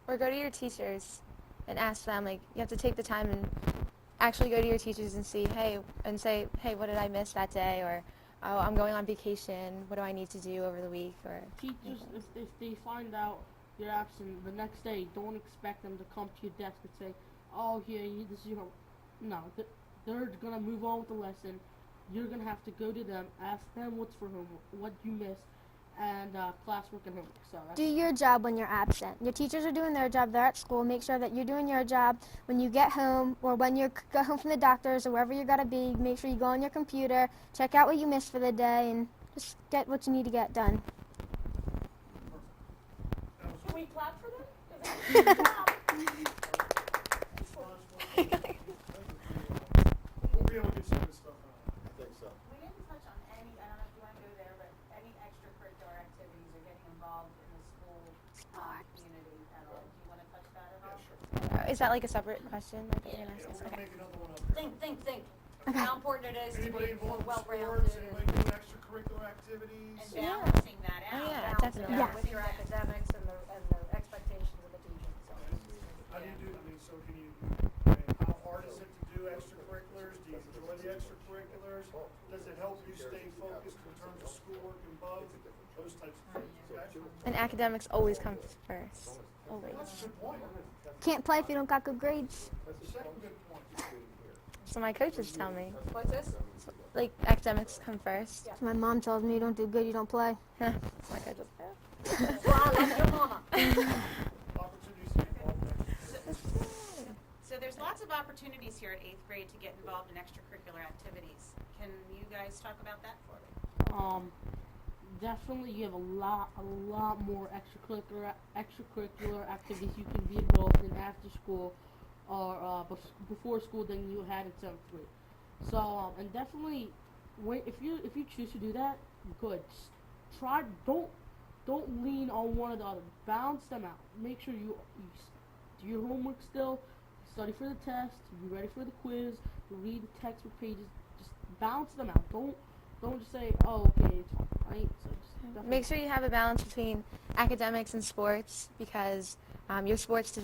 Or go to your teachers and ask them. Like, you have to take the time and actually go to your teachers and say, hey, what did I miss that day? Or, oh, I'm going on vacation. What do I need to do over the week? Or Teachers, if they find out you're absent the next day, don't expect them to come to your desk and say, oh, here, this is your homework. No, they're going to move on with the lesson. You're going to have to go to them, ask them what's for homework, what you missed, and classwork and homework. So Do your job when you're absent. Your teachers are doing their job. They're at school. Make sure that you're doing your job when you get home or when you go home from the doctors or wherever you got to be. Make sure you go on your computer, check out what you missed for the day, and just get what you need to get done. Can we clap for them? We'll be able to get that like a separate question? Like that you're gonna ask us? We're gonna Okay. make another one up. Think. Okay. How important it is to Anybody be more involved in well-rounded. sports? Anybody doing extracurricular activities? And Yeah. balancing that out. Oh, yeah, Balance it definitely. out Yeah. with your academics and the expectations of the teacher. So. How do you do, I mean, so can you, I mean, how hard is it to do extracurriculars? Do you enjoy the extracurriculars? Does it help you stay focused in terms of schoolwork and both? Those types of things, okay? And academics always comes first. Always. That's a good point. Can't play if you don't got good grades. That's the second good point. So my coaches tell me, What's this? like academics come first. Yeah. My mom tells me you don't do good, you don't play. So my coaches. Well, I love your mama. Opportunities to get involved in extracurriculars. So there's lots of opportunities here at 8th grade to get involved in extracurricular activities. Can you guys talk about that for me? Definitely you have a lot more extracurricular activities you can be involved in after school or before school than you had in 7th grade. So and definitely if you choose to do that, good. Try don't lean on one or the other. Balance them out. Make sure you do your homework still, study for the test, be ready for the quiz, read the textbook pages. Just balance them out. Don't just say, oh, okay, it's fine, right? So just definitely Make sure you have a balance between academics and sports because your sports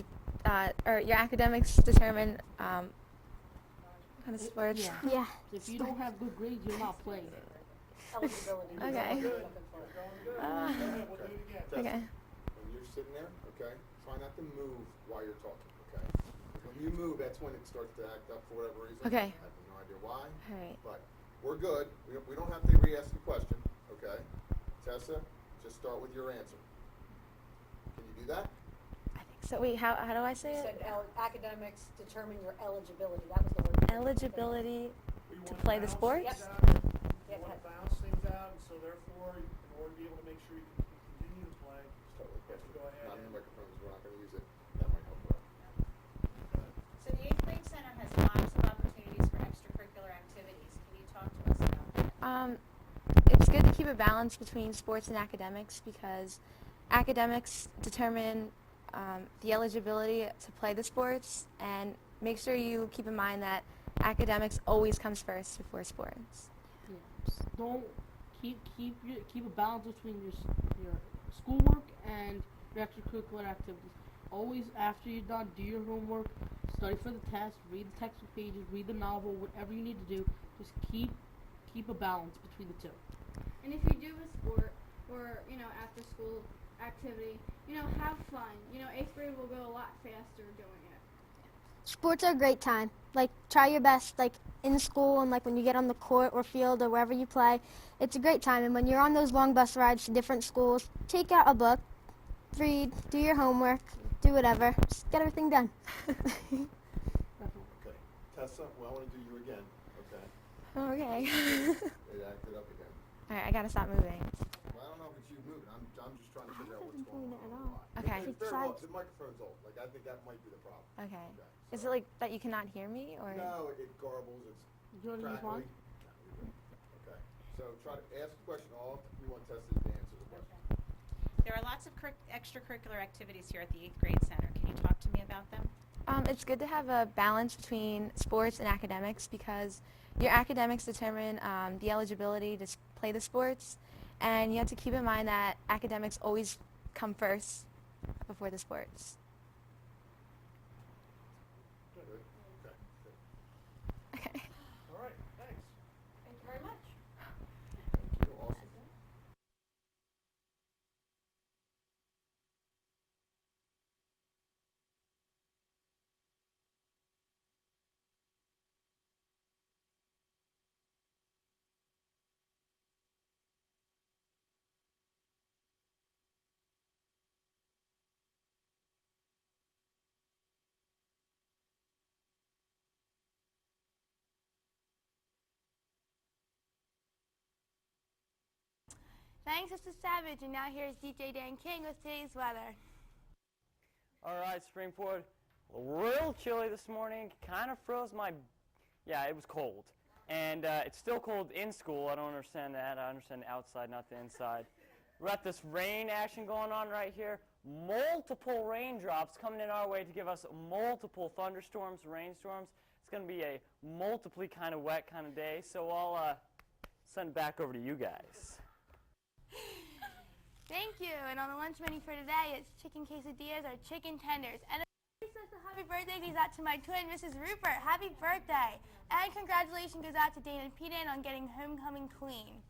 or your academics determine what kind of sports. Yeah. Yeah. If you don't have good grades, you're not playing. Eligibility. Okay. Good. Going good. Go ahead, we'll do it again. Okay. When you're sitting there, okay, try not to move while you're talking, okay? When you move, that's when it starts to act up for whatever reason. Okay. I have no idea why. All right. But we're good. We don't have to re-ask the question, okay? Tessa, just start with your answer. Can you do that? I think so. Wait, how do I say You it? said academics determine your eligibility. That was the word. Eligibility We to wanna play the balance sports? things out. Yeah, You want go to balance things out, and so therefore, in order to be able to make sure you can continue to play, Start with you have to go ahead not in the and. microphone because we're not going to use it. That might help. So the 8th grade center has lots of opportunities for extracurricular activities. Can you talk to us about that? It's good to keep a balance between sports and academics because academics determine the eligibility to play the sports, and make sure you keep in mind that academics always comes first before sports. Yeah. Just don't keep a balance between your schoolwork and your extracurricular activities. Always after you're done, do your homework, study for the test, read the textbook pages, read the novel, whatever you need to do. Just keep a balance between the two. And if you do a sport or, after school activity, have fun. 8th grade will go a lot faster doing it. Sports are a great time. Like, try your best, like, in school and, like, when you get on the court or field or wherever you play. It's a great time. And when you're on those long bus rides to different schools, take out a book, read, do your homework, do whatever. Just get everything done. Okay. Tessa, well, I want to do you again, okay? Okay. It acted up again. All right, I gotta stop moving. Well, I don't know if it's you moving. I'm just trying to figure out what's going on. at all. Okay. It's very low. The microphone's old. Like, I think that might be the problem. Okay. Okay, Is so- it like that you cannot hear me, or? No, it garbles. It's Do you want to use crackly. mine? Okay. So try to ask the question. All you want Tessa to answer the question. There are lots of extracurricular activities here at the 8th grade center. Can you talk to me about them? It's good to have a balance between sports and academics because your academics determine the eligibility to play the sports, and you have to keep in mind that academics always come first before the sports. Good. Okay. Good. Okay. All right, thanks. Thank you very much. Thank you. Awesome. Thanks, Mr. Savage, and now here's DJ Dan King with today's weather. All right, Springport. Real chilly this morning. Kind of froze my. Yeah, it was cold, and it's still cold in school. I don't understand that. I understand the outside, not the inside. We got this rain action going on right here. multiple raindrops coming in our way to give us multiple thunderstorms, rainstorms. It's going to be a multiply kind of wet kind of day, so I'll send it back over to you guys. Thank you. And on the lunch menu for today, it's chicken quesadillas or chicken tenders. And a special happy birthday goes out to my twin, Mrs. Rupert. Happy birthday. And congratulations goes out to Dana and Peden on getting homecoming queen.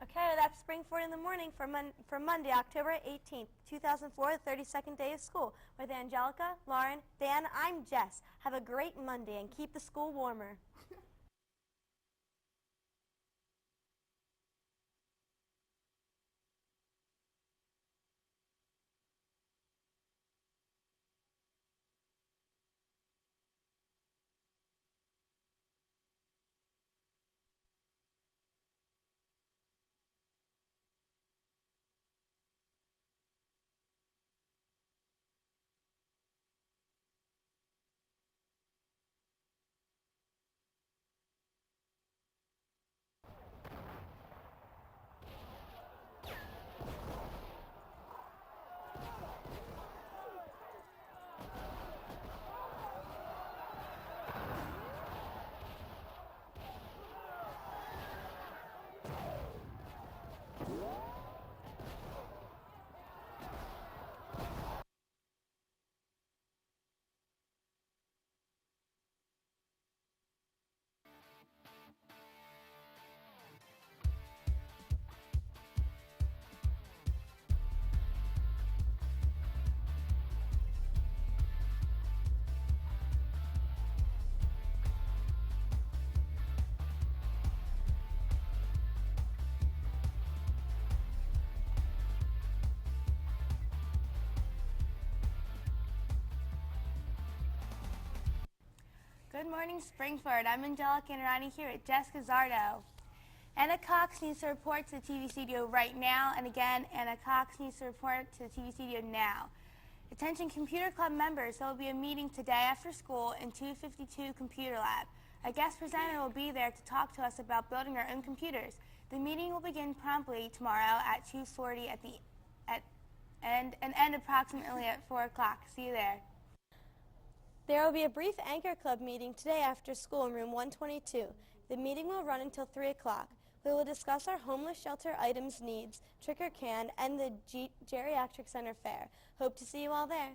Okay, that's Spring Forward in the Morning for Monday, October 18th, 2004, the 32nd day of school. With Angelica, Lauren, Dan, I'm Jess. Have a great Monday and keep the school warmer. Good morning, Springford. I'm Angelica and Ronnie here with Jessica Zardo. Anna Cox needs to report to the TV studio right now, and again, Anna Cox needs to report to the TV studio now. Attention Computer Club members, there will be a meeting today after school in 252 Computer Lab. A guest presenter will be there to talk to us about building our own computers. The meeting will begin promptly tomorrow at 2:40 and end approximately at 4 o'clock. See you there. There will be a brief Anchor Club meeting today after school in room 122. The meeting will run until 3 o'clock. We will discuss our homeless shelter items needs, Trick or Can, and the Geriatric Center Fair. Hope to see you all there.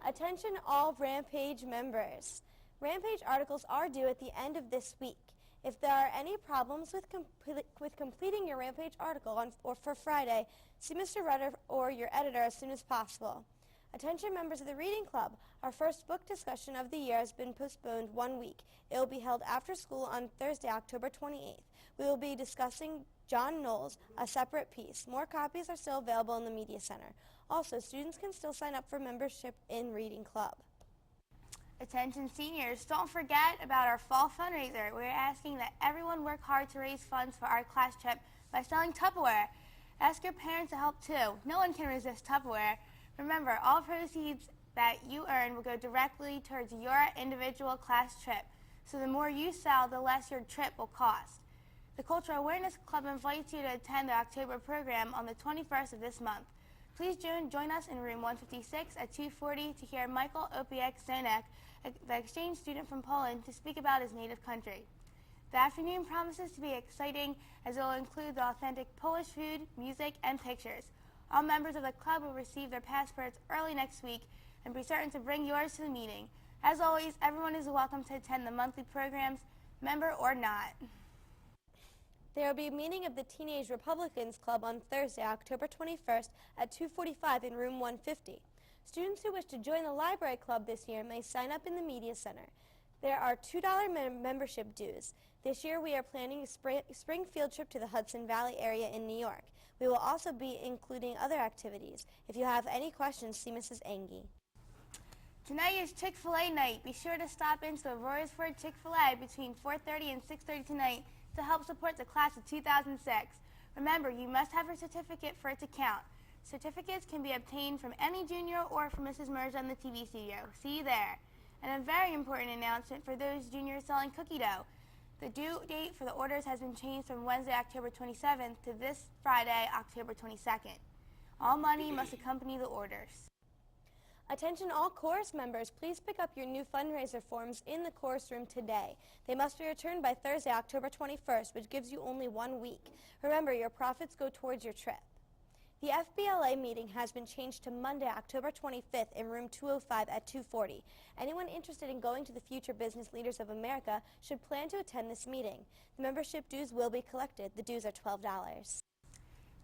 Attention all Rampage members. Rampage articles are due at the end of this week. If there are any problems with completing your Rampage article or for Friday, see Mr. Rutter or your editor as soon as possible. Attention members of the Reading Club, our first book discussion of the year has been postponed 1 week. It will be held after school on Thursday, October 28th. We will be discussing John Knowles, A Separate Piece. More copies are still available in the Media Center. Also, students can still sign up for membership in Reading Club. Attention seniors, don't forget about our fall fundraiser. We're asking that everyone work hard to raise funds for our class trip by selling Tupperware. Ask your parents to help too. No one can resist Tupperware. Remember, all proceeds that you earn will go directly towards your individual class trip. So the more you sell, the less your trip will cost. The Cultural Awareness Club invites you to attend the October program on the 21st of this month. Please join us in room 156 at 2:40 to hear Michael Opiek-Zonek, the exchange student from Poland, to speak about his native country. The afternoon promises to be exciting as it will include the authentic Polish food, music, and pictures. All members of the club will receive their passports early next week and be certain to bring yours to the meeting. As always, everyone is welcome to attend the monthly programs, member or not. There will be a meeting of the Teenage Republicans Club on Thursday, October 21st at 2:45 in room 150. Students who wish to join the Library Club this year may sign up in the Media Center. There are $2 membership dues. This year we are planning a spring field trip to the Hudson Valley area in New York. We will also be including other activities. If you have any questions, see Mrs. Engie. Tonight is Chick-fil-A night. Be sure to stop into the Royersford Chick-fil-A between 4:30 and 6:30 tonight to help support the class of 2006. Remember, you must have a certificate for it to count. Certificates can be obtained from any junior or from Mrs. Merja in the TV studio. See you there. And a very important announcement for those juniors selling cookie dough. The due date for the orders has been changed from Wednesday, October 27th to this Friday, October 22nd. All money must accompany the orders. Attention all chorus members, please pick up your new fundraiser forms in the chorus room today. They must be returned by Thursday, October 21st, which gives you only 1 week. Remember, your profits go towards your trip. The FBLA meeting has been changed to Monday, October 25th in room 205 at 2:40. Anyone interested in going to the Future Business Leaders of America should plan to attend this meeting. The membership dues will be collected. The dues are $12.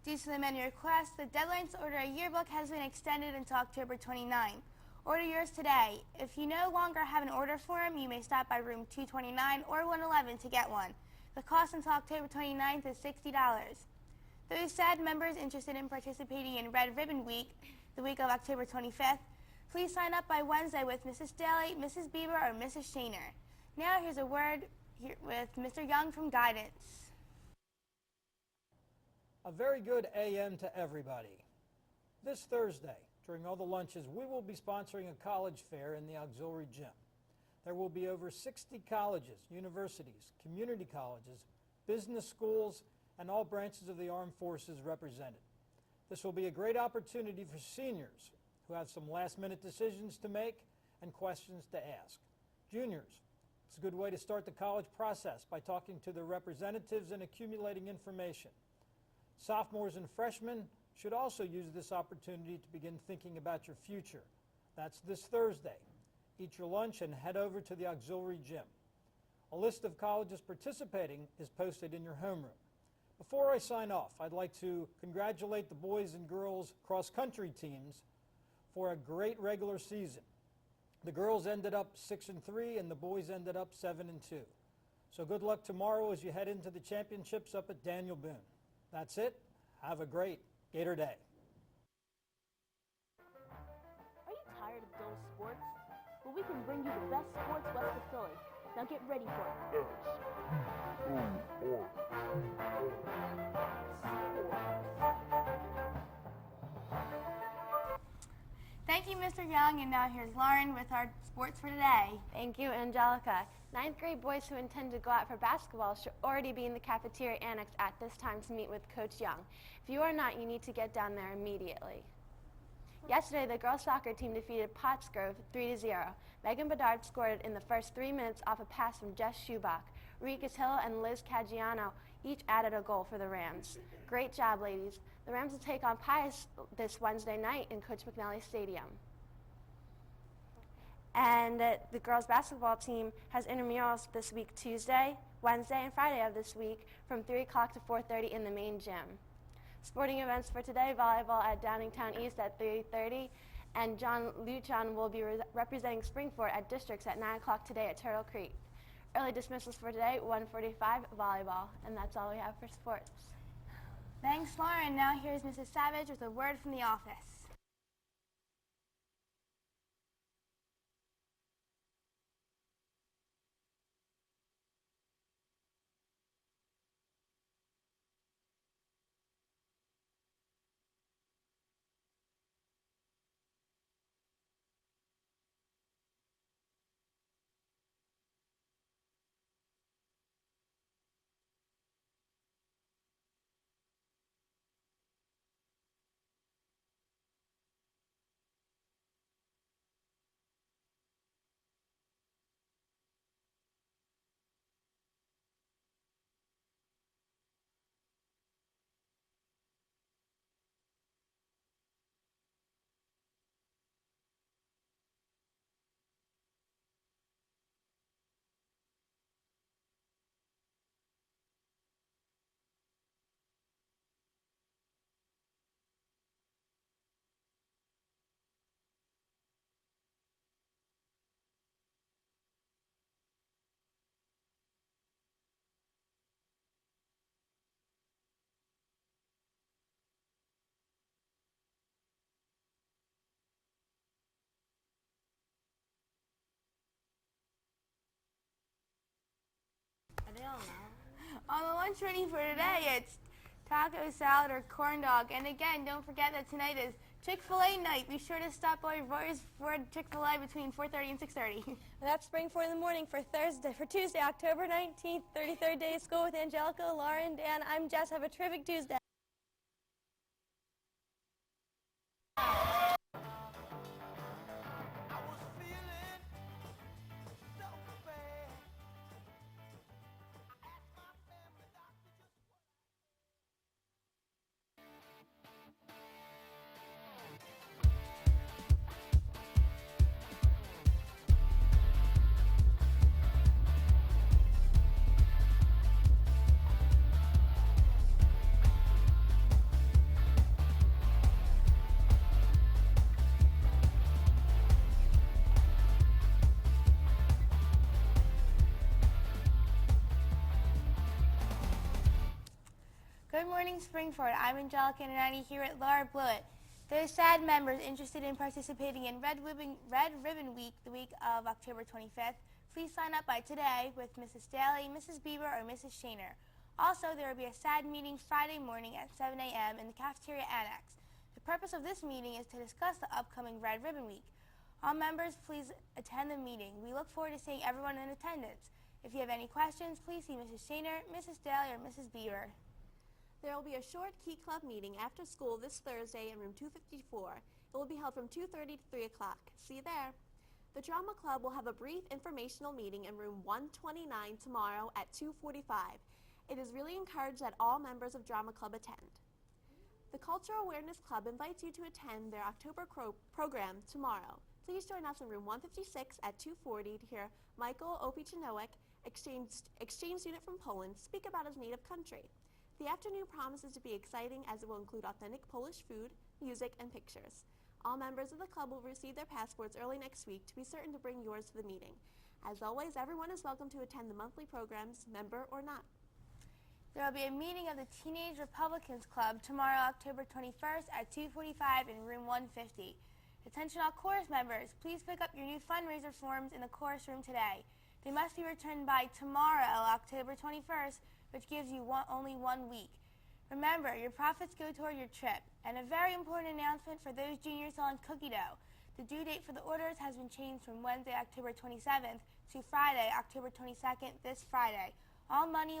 Due to the many requests, the deadline to order a yearbook has been extended until October 29. Order yours today. If you no longer have an order form, you may stop by room 229 or 111 to get one. The cost until October 29th is $60. Those said members interested in participating in Red Ribbon Week, the week of October 25th, please sign up by Wednesday with Mrs. Daly, Mrs. Bieber, or Mrs. Shaner. Now here's a word with Mr. Young from Guidance. A very good AM to everybody. This Thursday, during all the lunches, we will be sponsoring a college fair in the auxiliary gym. There will be over 60 colleges, universities, community colleges, business schools, and all branches of the armed forces represented. This will be a great opportunity for seniors who have some last-minute decisions to make and questions to ask. Juniors, it's a good way to start the college process by talking to their representatives and accumulating information. Sophomores and freshmen should also use this opportunity to begin thinking about your future. That's this Thursday. Eat your lunch and head over to the auxiliary gym. A list of colleges participating is posted in your homeroom. Before I sign off, I'd like to congratulate the boys and girls cross-country teams for a great regular season. The girls ended up 6-3 and the boys ended up 7-2. So good luck tomorrow as you head into the championships up at Daniel Boone. That's it. Have a great Gator Day. Are you tired of dull sports? Well, we can bring you the best sports west of Philly. Now get ready for it. Thank you, Mr. Young, and now here's Lauren with our sports for today. Thank you, Angelica. 9th grade boys who intend to go out for basketball should already be in the cafeteria annex at this time to meet with Coach Young. If you are not, you need to get down there immediately. Yesterday, the girls' soccer team defeated Pottsgrove 3-0. Megan Bedard scored in the first 3 minutes off a pass from Jess Schubach. Rika Hill and Liz Caggiano each added a goal for the Rams. Great job, ladies. The Rams will take on Pius this Wednesday night in Coach McNally Stadium. And the girls' basketball team has intramurals this week, Tuesday, Wednesday, and Friday of this week from 3 o'clock to 4:30 in the main gym. Sporting events for today, volleyball at Downingtown East at 3:30, and John Luchon will be representing Springford at districts at 9 o'clock today at Turtle Creek. Early dismissals for today, 1:45 volleyball, and that's all we have for sports. Thanks, Lauren. Now here's Mrs. Savage with a word from the office. On the lunch menu for today, it's taco salad or corn dog. And again, don't forget that tonight is Chick-fil-A night. Be sure to stop by Roy's for Chick-fil-A between 4:30 and 6:30. That's Springford in the Morning for Tuesday, October 19th, 33rd day of school with Angelica, Lauren, Dan. I'm Jess. Have a terrific Tuesday. Good morning, Springford. I'm Angelica Nanani here at Laura Blewett. Those sad members interested in participating in Red Ribbon Week, the week of October 25th, please sign up by today with Mrs. Daly, Mrs. Bieber, or Mrs. Shaner. Also, there will be a SAD meeting Friday morning at 7 a.m. in the cafeteria annex. The purpose of this meeting is to discuss the upcoming Red Ribbon Week. All members, please attend the meeting. We look forward to seeing everyone in attendance. If you have any questions, please see Mrs. Shaner, Mrs. Daly, or Mrs. Bieber. There will be a short Key Club meeting after school this Thursday in room 254. It will be held from 2:30 to 3 o'clock. See you there. The Drama Club will have a brief informational meeting in room 129 tomorrow at 2:45. It is really encouraged that all members of Drama Club attend. The Cultural Awareness Club invites you to attend their October program tomorrow. Please join us in room 156 at 2:40 to hear Michael Opt&Nov, exchange student from Poland, speak about his native country. The afternoon promises to be exciting as it will include authentic Polish food, music, and pictures. All members of the club will receive their passports early next week to be certain to bring yours to the meeting. As always, everyone is welcome to attend the monthly programs, member or not. There will be a meeting of the Teenage Republicans Club tomorrow, October 21st at 2:45 in room 150. Attention all chorus members, please pick up your new fundraiser forms in the chorus room today. They must be returned by tomorrow, October 21st, which gives you only 1 week. Remember, your profits go toward your trip. And a very important announcement for those juniors selling cookie dough. The due date for the orders has been changed from Wednesday, October 27th to Friday, October 22nd, this Friday. All money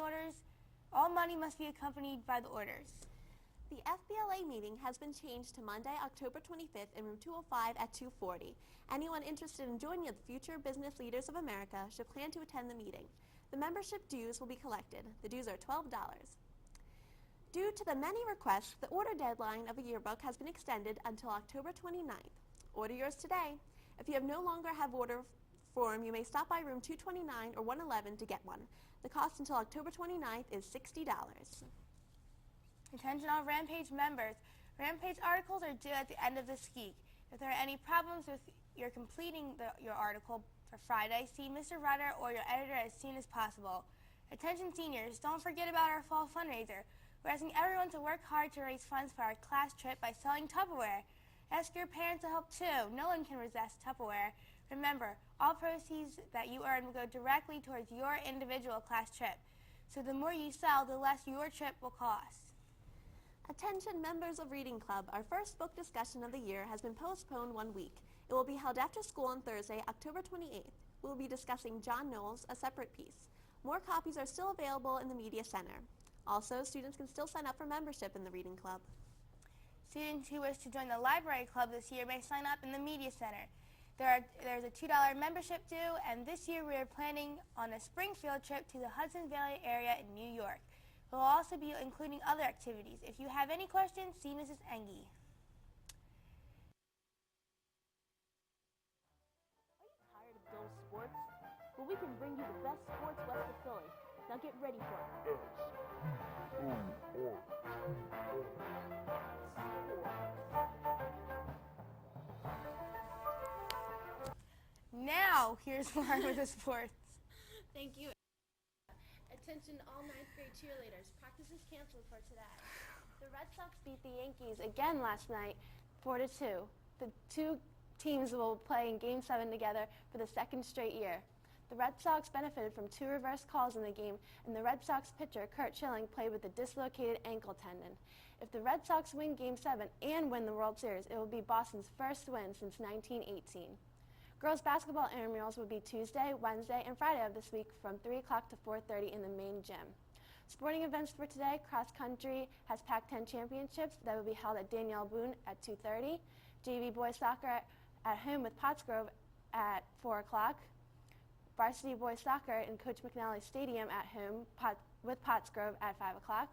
must be accompanied by the orders. The FBLA meeting has been changed to Monday, October 25th in room 205 at 2:40. Anyone interested in joining the Future Business Leaders of America should plan to attend the meeting. The membership dues will be collected. The dues are $12. Due to the many requests, the order deadline of a yearbook has been extended until October 29th. Order yours today. If you no longer have order form, you may stop by room 229 or 111 to get one. The cost until October 29th is $60. Attention all Rampage members. Rampage articles are due at the end of this week. If there are any problems with your completing your article for Friday, see Mr. Rutter or your editor as soon as possible. Attention seniors, don't forget about our fall fundraiser. We're asking everyone to work hard to raise funds for our class trip by selling Tupperware. Ask your parents to help too. No one can resist Tupperware. Remember, all proceeds that you earn will go directly towards your individual class trip. So the more you sell, the less your trip will cost. Attention members of Reading Club, our first book discussion of the year has been postponed 1 week. It will be held after school on Thursday, October 28th. We will be discussing John Knowles, A Separate Piece. More copies are still available in the Media Center. Also, students can still sign up for membership in the Reading Club. Students who wish to join the Library Club this year may sign up in the Media Center. There's a $2 membership due, and this year we are planning on a spring field trip to the Hudson Valley area in New York. We'll also be including other activities. If you have any questions, see Mrs. Engie. Are you tired of dull sports? Well, we can bring you the best sports west of Philly. Now get ready for Now, here's Lauren with the sports. Thank you. Attention all 9th grade cheerleaders. Practice is canceled for today. The Red Sox beat the Yankees again last night, 4-2. The two teams will play in Game 7 together for the second straight year. The Red Sox benefited from 2 reverse calls in the game, and the Red Sox pitcher, Curt Schilling, played with a dislocated ankle tendon. If the Red Sox win Game 7 and win the World Series, it will be Boston's first win since 1918. Girls basketball intramurals will be Tuesday, Wednesday, and Friday of this week from 3 o'clock to 4:30 in the main gym. Sporting events for today, cross country has Pac-10 championships that will be held at Danielle Boone at 2:30. JV boys soccer at home with Pottsgrove at 4 o'clock. Varsity boys soccer in Coach McNally Stadium at home with Pottsgrove at 5 o'clock.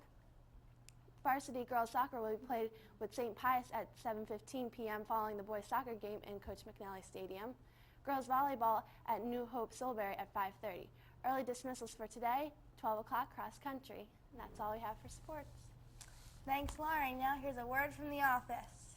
Varsity girls soccer will be played with St. Pius at 7:15 p.m. following the boys soccer game in Coach McNally Stadium. Girls volleyball at New Hope Silbury at 5:30. Early dismissals for today, 12 o'clock cross country. And that's all we have for sports. Thanks, Lauren. Now here's a word from the office.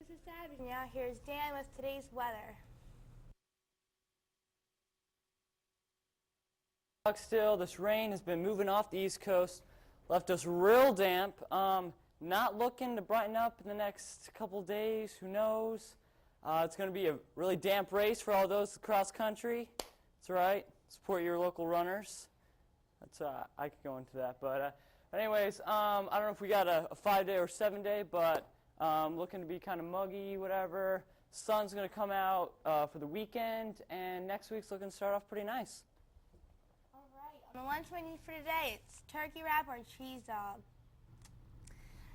Mrs. Savage. Now here's Dan with today's weather. Still, this rain has been moving off the East Coast, left us real damp. Not looking to brighten up in the next couple days. Who knows? It's going to be a really damp race for all those cross country. That's right. Support your local runners. That's I could go into that, but anyways, I don't know if we got a 5-day or 7-day, but looking to be kind of muggy, whatever. Sun's going to come out for the weekend, and next week's looking to start off pretty nice. On the lunch menu for today, it's turkey wrap or cheese dog.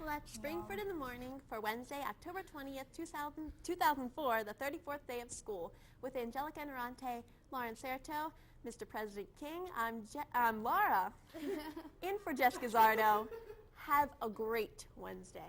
Let's Springford in the morning for Wednesday, October 20th, 2004, the 34th day of school. With Angelica Narante, Lauren Serto, Mr. President King, I'm Laura. In for Jessica Zardo. Have a great Wednesday.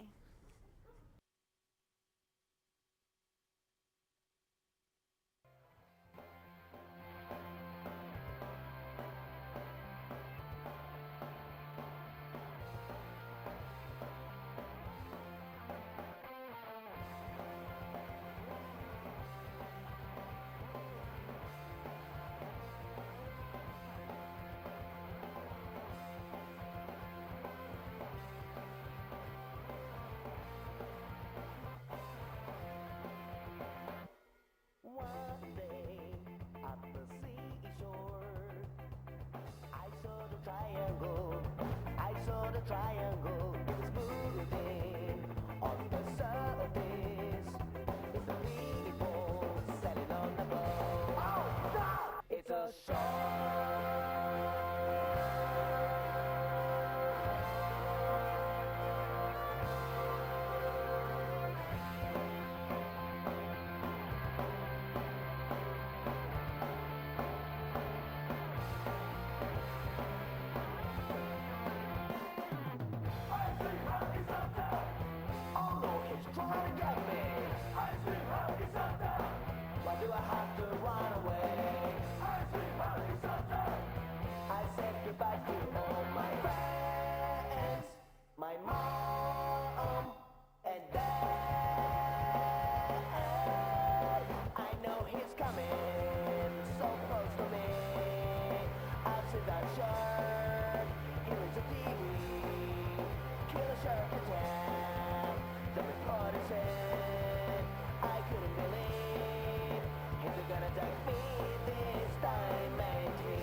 One day at the seashore, I saw the triangle. I saw the triangle. It was moving on the surface. It's the people sailing on the boat. Oh, stop! It's a shark. Trying to get me. I see Hockey Santa. Why do I have to run away? I see Hockey Santa. I said goodbye to all my friends, my mom and dad. I know he's coming so close to me. I've seen that shark. Here is a TV. Kill a shark attack. The reporter said, I couldn't believe he's gonna attack me this time, ain't he?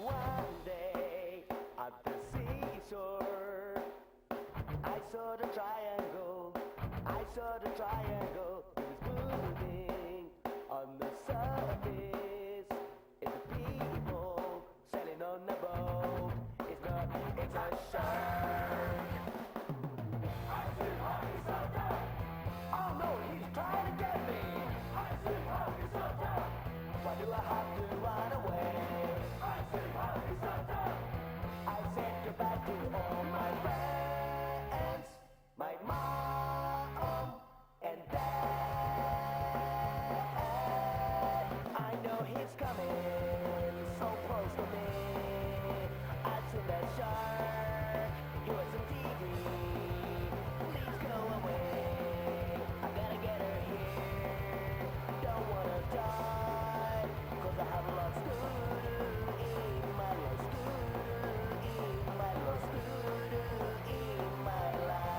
One day at the seashore, I saw the triangle. I saw the triangle. It was moving on the surface. It's the people sailing on the boat. It's not, it's a shark. I see Hockey Santa. Oh no, he's trying to get me. I see Hockey Santa. Why do I have to run away? I see Hockey Santa. I said goodbye to all my friends, my mom and dad. I know he's coming so close to me. I've seen that shark. He was on TV. Please go away. I gotta get her here. Don't wanna die, 'cause I have lots to do in my life. In my life. In my life.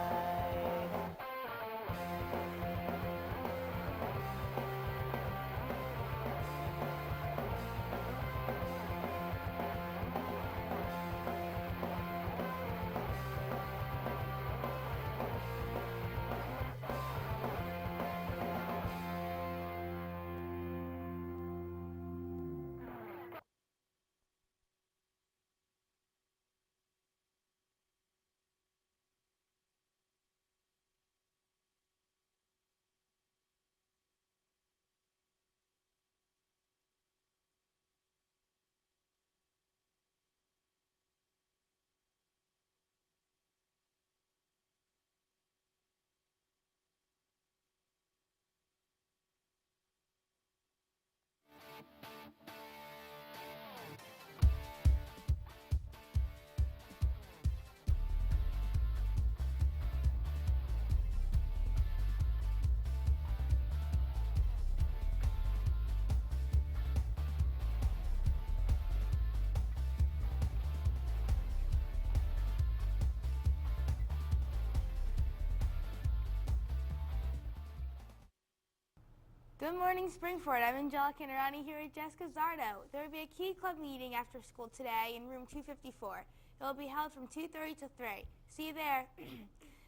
Good morning, Springford. I'm Angelica Canarani here with Jessica Zardo. There will be a Key Club meeting after school today in room 254. It will be held from 2:30 to 3. See you there.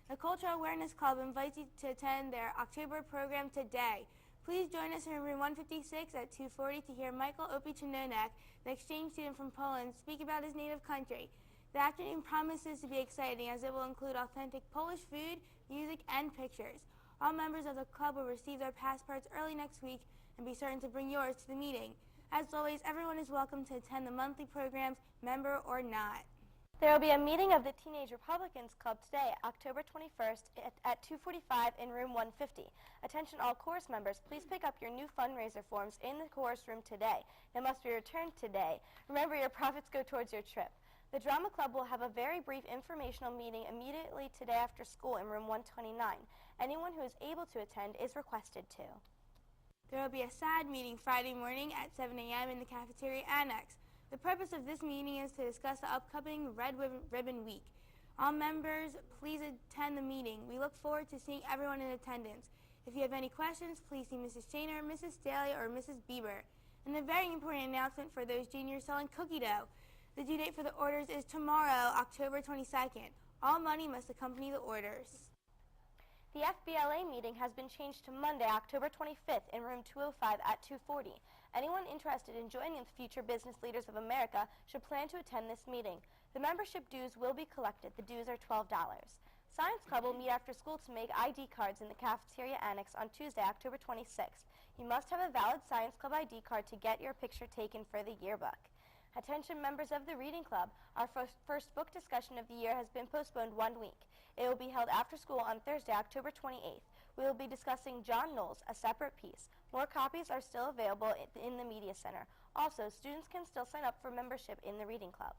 The Cultural Awareness Club invites you to attend their October program today. Please join us in room 156 at 2:40 to hear Michael Opicinonek, the exchange student from Poland, speak about his native country. The afternoon promises to be exciting as it will include authentic Polish food, music, and pictures. All members of the club will receive their passports early next week and be certain to bring yours to the meeting. As always, everyone is welcome to attend the monthly programs, member or not. There will be a meeting of the Teenage Republicans Club today, October 21st at 2:45 in room 150. Attention all chorus members, please pick up your new fundraiser forms in the chorus room today. They must be returned today. Remember, your profits go towards your trip. The Drama Club will have a very brief informational meeting immediately today after school in room 129. Anyone who is able to attend is requested to. There will be a SAD meeting Friday morning at 7 a.m. in the cafeteria annex. The purpose of this meeting is to discuss the upcoming Red Ribbon Week. All members, please attend the meeting. We look forward to seeing everyone in attendance. If you have any questions, please see Mrs. Shaner, Mrs. Staley, or Mrs. Bieber. And a very important announcement for those juniors selling cookie dough. The due date for the orders is tomorrow, October 22nd. All money must accompany the orders. The FBLA meeting has been changed to Monday, October 25th in room 205 at 2:40. Anyone interested in joining the Future Business Leaders of America should plan to attend this meeting. The membership dues will be collected. The dues are $12. Science Club will meet after school to make ID cards in the cafeteria annex on Tuesday, October 26th. You must have a valid Science Club ID card to get your picture taken for the yearbook. Attention members of the Reading Club, our first book discussion of the year has been postponed 1 week. It will be held after school on Thursday, October 28th. We will be discussing John Knowles, a separate piece. More copies are still available in the Media Center. Also, students can still sign up for membership in the Reading Club.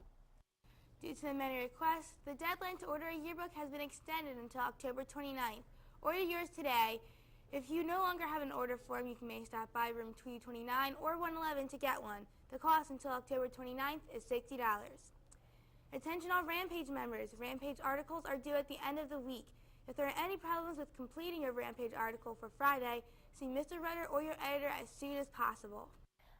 Due to the many requests, the deadline to order a yearbook has been extended until October 29th. Order yours today. If you no longer have an order form, you may stop by room 229 or 111 to get one. The cost until October 29th is $60. Attention all Rampage members. Rampage articles are due at the end of the week. If there are any problems with completing your Rampage article for Friday, see Mr. Rutter or your editor as soon as possible.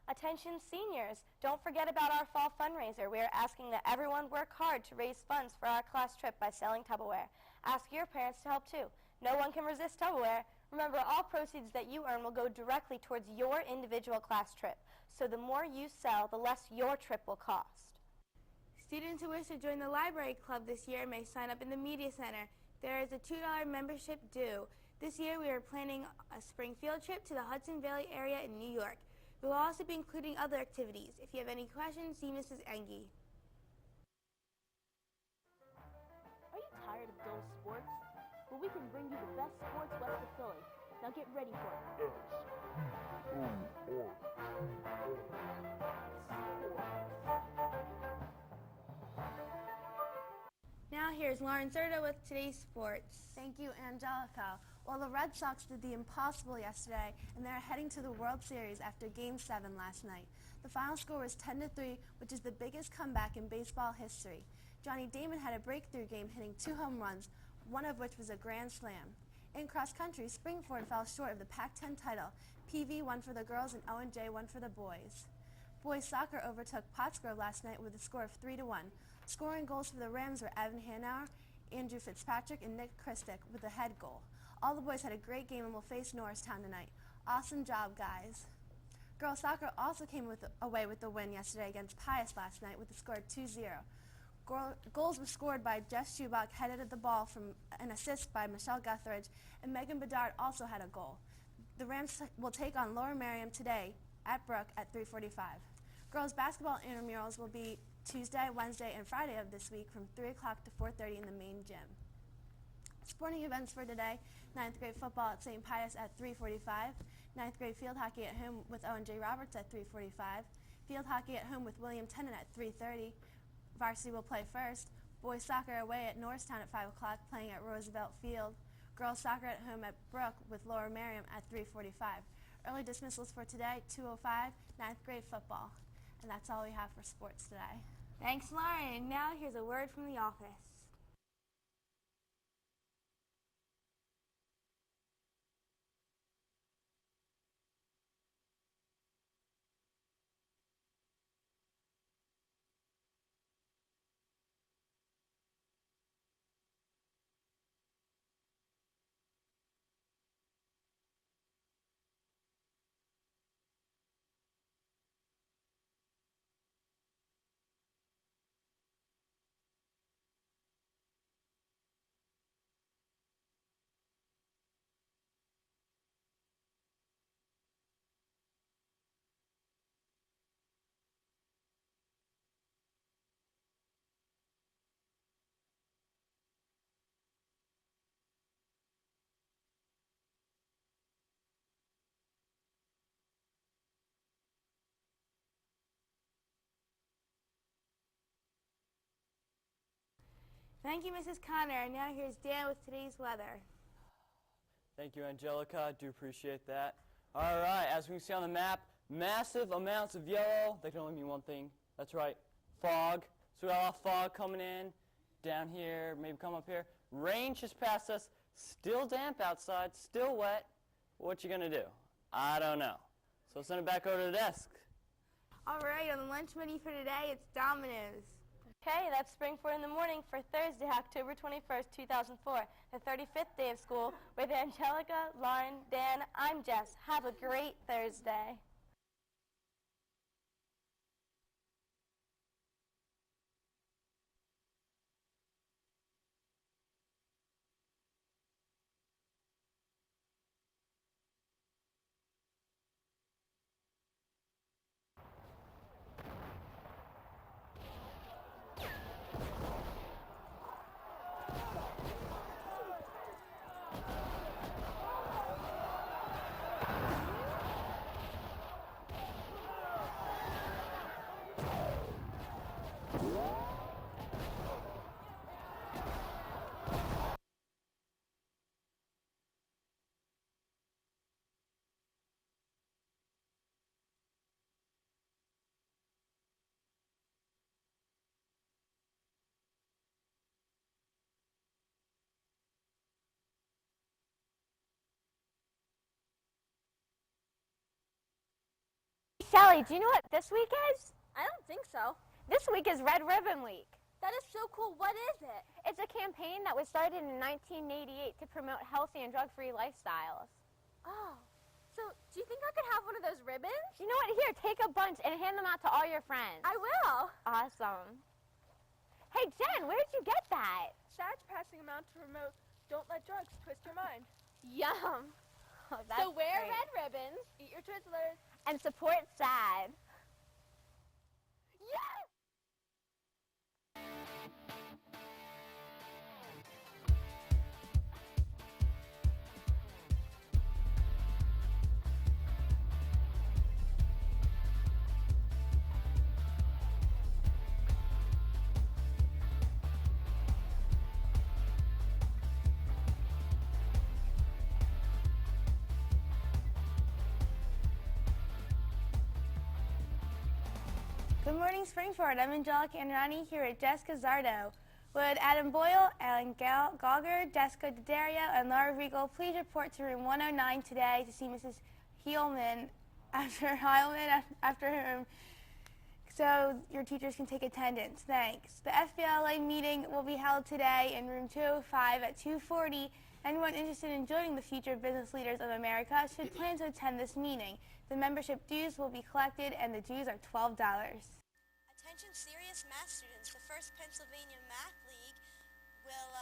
Attention seniors, don't forget about our fall fundraiser. We are asking that everyone work hard to raise funds for our class trip by selling Tupperware. Ask your parents to help too. No one can resist Tupperware. Remember, all proceeds that you earn will go directly towards your individual class trip. So the more you sell, the less your trip will cost. Students who wish to join the library club this year may sign up in the Media Center. There is a $2 membership due. This year we are planning a spring field trip to the Hudson Valley area in New York. We will also be including other activities. If you have any questions, see Mrs. Engie. Are you tired of dull sports? Well, we can bring you the best sports west of Philly. Now get ready for it. Now here's Lauren Zerda with today's sports. Thank you, Angelica. Well, the Red Sox did the impossible yesterday, and they're heading to the World Series after Game 7 last night. The final score was 10-3, which is the biggest comeback in baseball history. Johnny Damon had a breakthrough game, hitting 2 home runs, one of which was a grand slam. In cross country, Springford fell short of the Pac-10 title. PV won for the girls and O&J won for the boys. Boys soccer overtook Pottsgrove last night with a score of 3-1. Scoring goals for the Rams were Evan Hanauer, Andrew Fitzpatrick, and Nick Christic with a head goal. All the boys had a great game and will face Norristown tonight. Awesome job, guys. Girls soccer also came away with the win yesterday against Pius last night with a score of 2-0. Goals were scored by Jess Schubach, headed the ball from an assist by Michelle Guthridge, and Megan Bedard also had a goal. The Rams will take on Lower Merion today at Brook at 3:45. Girls basketball intramurals will be Tuesday, Wednesday, and Friday of this week from 3 o'clock to 4:30 in the main gym. Sporting events for today: 9th grade football at St. Pius at 3:45, 9th grade field hockey at home with O&J Roberts at 3:45, field hockey at home with William Tennant at 3:30, varsity will play first, boys soccer away at Norristown at 5 o'clock playing at Roosevelt Field, girls soccer at home at Brook with Lower Merion at 3:45. Early dismissals for today: 2:05, 9th grade football. And that's all we have for sports today. Thanks, Lauren. Now here's a word from the office. Thank you, Mrs. Connor. And now here's Dan with today's weather. Thank you, Angelica. I do appreciate that. All right, as we can see on the map, massive amounts of yellow. They can only mean one thing. That's right, fog. So we got a lot of fog coming in down here, maybe come up here. Rain just passed us. Still damp outside, still wet. What you gonna do? I don't know. So send it back over to the desk. All right, on the lunch menu for today, it's Domino's. Okay, that's Springboard in the Morning for Thursday, October 21st, 2004, the 35th day of school with Angelica, Lauren, Dan, I'm Jess. Have a great Thursday. Shelly, do you know what this week is? I don't think so. This week is Red Ribbon Week. That is so cool. What is it? It's a campaign that was started in 1988 to promote healthy and drug-free lifestyles. Oh, so do you think I could have one of those ribbons? You know what? Here, take a bunch and hand them out to all your friends. I will. Awesome. Hey, Jen, where did you get that? Shad's passing them out to promote Don't Let Drugs Twist Your Mind. Yum. Oh, that's So wear great. red ribbons, eat your Twizzlers, And support SAD. yes! Good morning, Springford. I'm Angelica Andrani here at Jessica Zardo. Would Adam Boyle, Alan Gauger, Jessica D'Addario, and Laura Riegel please report to room 109 today to see Mrs. Heilman after whom, so your teachers can take attendance. Thanks. The FBLA meeting will be held today in room 205 at 2:40. Anyone interested in joining the Future Business Leaders of America should plan to attend this meeting. The membership dues will be collected, and the dues are $12. Attention serious math students, the First Pennsylvania Math League will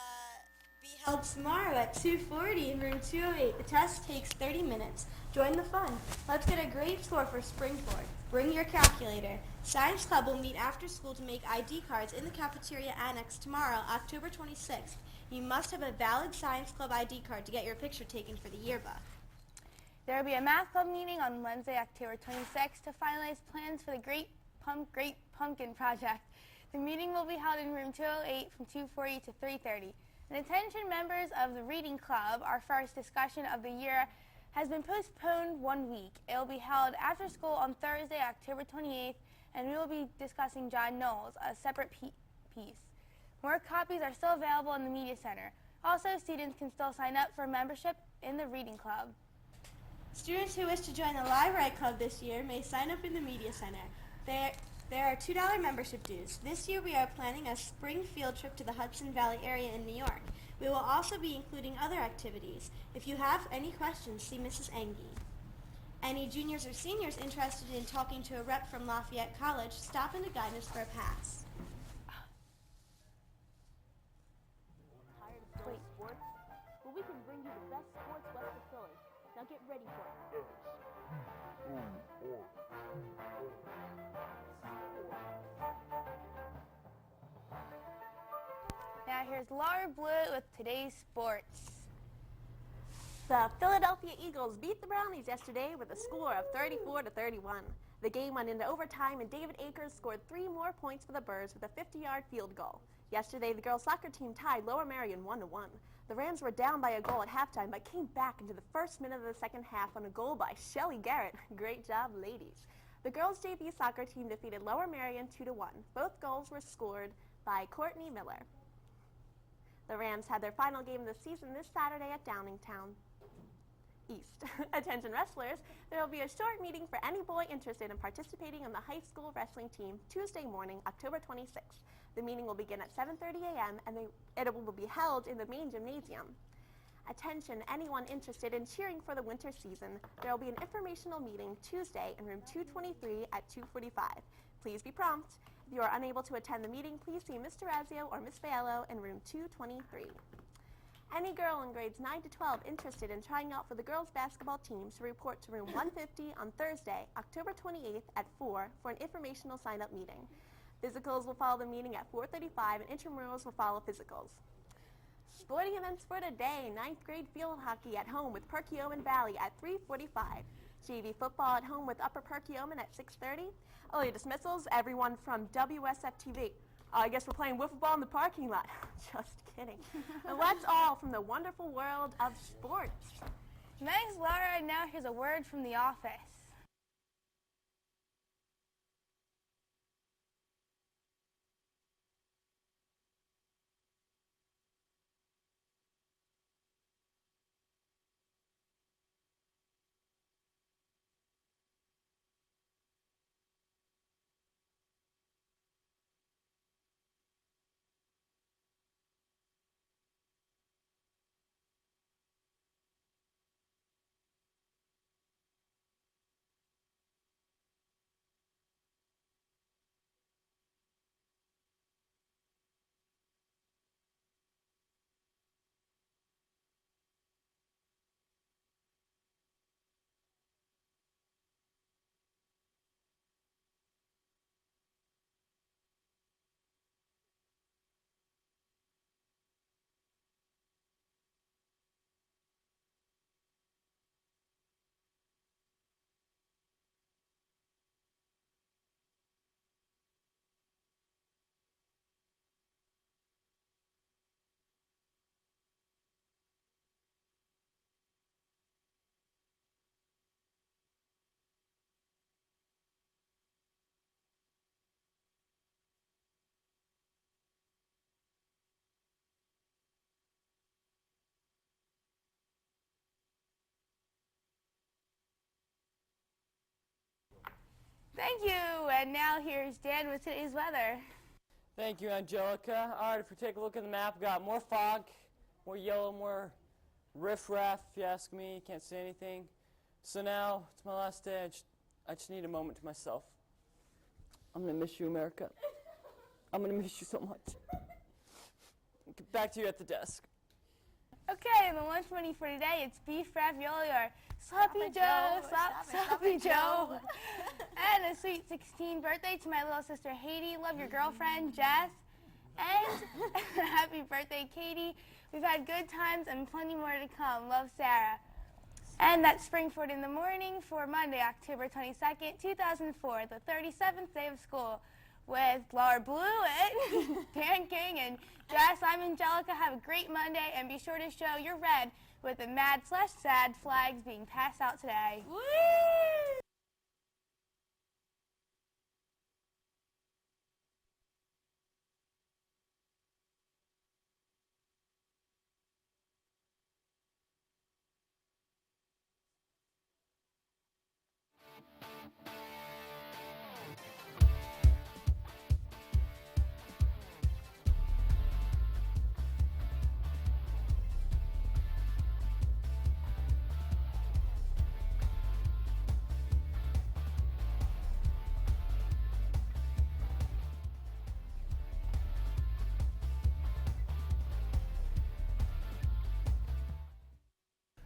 be held tomorrow at 2:40 in room 208. The test takes 30 minutes. Join the fun. Let's get a great score for Springboard. Bring your calculator. Science Club will meet after school to make ID cards in the cafeteria annex tomorrow, October 26th. You must have a valid Science Club ID card to get your picture taken for the yearbook. There will be a math club meeting on Wednesday, October 26th to finalize plans for the Great Pumpkin Project. The meeting will be held in room 208 from 2:40 to 3:30. And attention members of the Reading Club, our first discussion of the year has been postponed 1 week. It will be held after school on Thursday, October 28th, and we will be discussing John Knowles, a separate piece. More copies are still available in the Media Center. Also, students can still sign up for membership in the Reading Club. Students who wish to join the Library Club this year may sign up in the Media Center. There are $2 membership dues. This year we are planning a spring field trip to the Hudson Valley area in New York. We will also be including other activities. If you have any questions, see Mrs. Engie. Any juniors or seniors interested in talking to a rep from Lafayette College, stop into guidance for a pass. Tired of dull sports? Well, we can bring you the best sports west of Philly. Now get ready for it. Now here's Laura Blue with today's sports. The Philadelphia Eagles beat the Brownies yesterday with a score of 34-31. The game went into overtime and David Akers scored 3 more points for the Birds with a 50-yard field goal. Yesterday, the girls' soccer team tied Lower Marion 1-1. The Rams were down by a goal at halftime, but came back into the first minute of the second half on a goal by Shelly Garrett. Great job, ladies. The girls' JV soccer team defeated Lower Marion 2-1. Both goals were scored by Courtney Miller. The Rams had their final game of the season this Saturday at Downingtown East. Attention wrestlers, there will be a short meeting for any boy interested in participating in the high school wrestling team Tuesday morning, October 26th. The meeting will begin at 7:30 a.m. and it will be held in the main gymnasium. Attention, anyone interested in cheering for the winter season, there will be an informational meeting Tuesday in room 223 at 2:45. Please be prompt. If you are unable to attend the meeting, please see Mr. Razio or Ms. Fiallo in room 223. Any girl in grades 9 to 12 interested in trying out for the girls' basketball team should report to room 150 on Thursday, October 28th at 4 for an informational sign-up meeting. Physicals will follow the meeting at 4:35 and intramurals will follow physicals. Sporting events for today: 9th grade field hockey at home with Perkiomen Valley at 3:45. JV football at home with Upper Perkiomen at 6:30. Early dismissals, everyone from Wsftv. I guess we're playing wiffle ball in the parking lot. Just kidding. And that's all from the wonderful world of sports. My name's Laura, and now here's a word from the office. Thank you, and now here's Dan with today's weather. Thank you, Angelica. All right, if we take a look at the map, we got more fog, more yellow, more riffraff, if you ask me. Can't see anything. So now, it's my last day. I just need a moment to myself. I'm going to miss you, America. I'm going to miss you so much. Get back to you at the desk. Okay, and the lunch money for today, it's beef ravioli or Sloppy Joe, Sloppy Joe. And a sweet 16th birthday to my little sister Haiti. Love your girlfriend, Jess. And happy birthday, Katie. We've had good times and plenty more to come. Love, Sarah. And that's Springford in the Morning for Monday, October 22nd, 2004, the 37th day of school. With Laura Blewett, Dan King, and Jess, I'm Angelica. Have a great Monday, and be sure to show your red with the mad/sad flags being passed out today. Woo!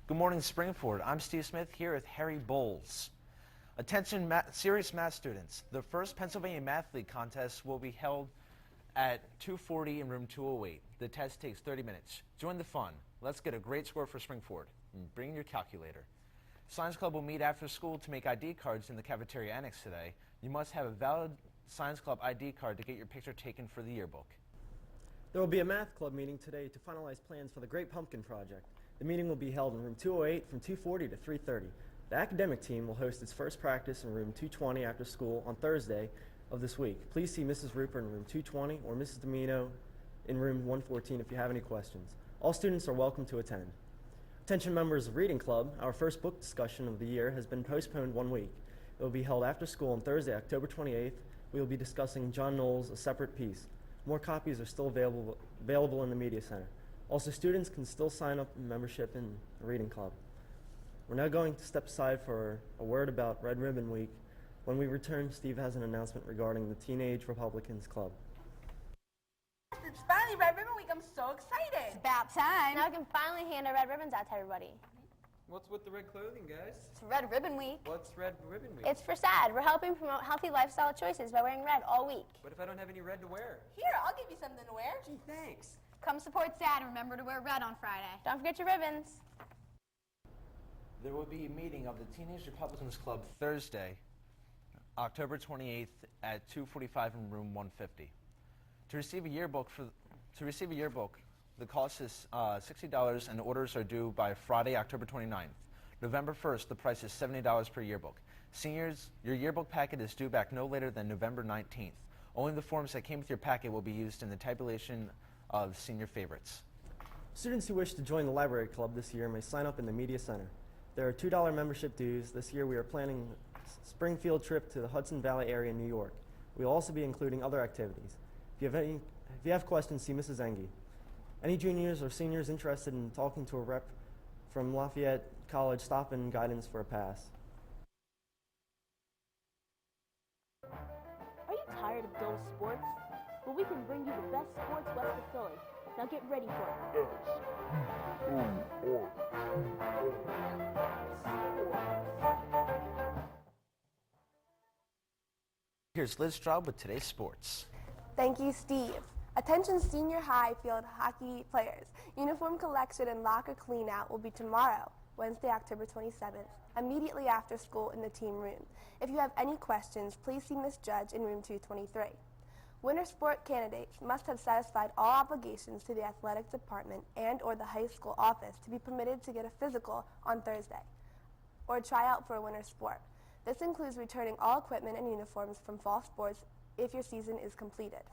Good morning, Springford. I'm Steve Smith here with Harry Bowles. Attention serious math students. The first Pennsylvania Math League contest will be held at 2:40 in room 208. The test takes 30 minutes. Join the fun. Let's get a great score for Springford. And bring your calculator. Science Club will meet after school to make ID cards in the cafeteria annex today. You must have a valid Science Club ID card to get your picture taken for the yearbook. There will be a math club meeting today to finalize plans for the Great Pumpkin Project. The meeting will be held in room 208 from 2:40 to 3:30. The academic team will host its first practice in room 220 after school on Thursday of this week. Please see Mrs. Rupert in room 220 or Mrs. Domino in room 114 if you have any questions. All students are welcome to attend. Attention members of Reading Club, our first book discussion of the year has been postponed 1 week. It will be held after school on Thursday, October 28th. We will be discussing John Knowles, A Separate Peace. More copies are still available in the Media Center. Also, students can still sign up in membership in the Reading Club. We're now going to step aside for a word about Red Ribbon Week. When we return, Steve has an announcement regarding the Teenage Republicans Club. It's finally Red Ribbon Week. I'm so excited. It's about time. Now we can finally hand our red ribbons out to everybody. What's with the red clothing, guys? It's Red Ribbon Week. What's Red Ribbon Week? It's for SAD. We're helping promote healthy lifestyle choices by wearing red all week. What if I don't have any red to wear? Here, I'll give you something to wear. Gee, thanks. Come support SAD and remember to wear red on Friday. Don't forget your ribbons. There will be a meeting of the Teenage Republicans Club Thursday, October 28th at 2:45 in room 150. To receive a yearbook, the cost is $60 and orders are due by Friday, October 29th. November 1st, the price is $70 per yearbook. Seniors, your yearbook packet is due back no later than November 19th. Only the forms that came with your packet will be used in the tabulation of senior favorites. Students who wish to join the library club this year may sign up in the Media Center. There are $2 membership dues. This year we are planning a spring field trip to the Hudson Valley area in New York. We will also be including other activities. If you have questions, see Mrs. Engie. Any juniors or seniors interested in talking to a rep from Lafayette College, stop in guidance for a pass. Are you tired of dull sports? Well, we can bring you the best sports west of Philly. Now get ready for it. Here's Liz Straub with today's sports. Thank you, Steve. Attention senior high field hockey players. Uniform collection and locker cleanout will be tomorrow, Wednesday, October 27th, immediately after school in the team room. If you have any questions, please see Ms. Judge in room 223. Winter sport candidates must have satisfied all obligations to the athletic department and or the high school office to be permitted to get a physical on Thursday or try out for a winter sport. This includes returning all equipment and uniforms from fall sports if your season is completed.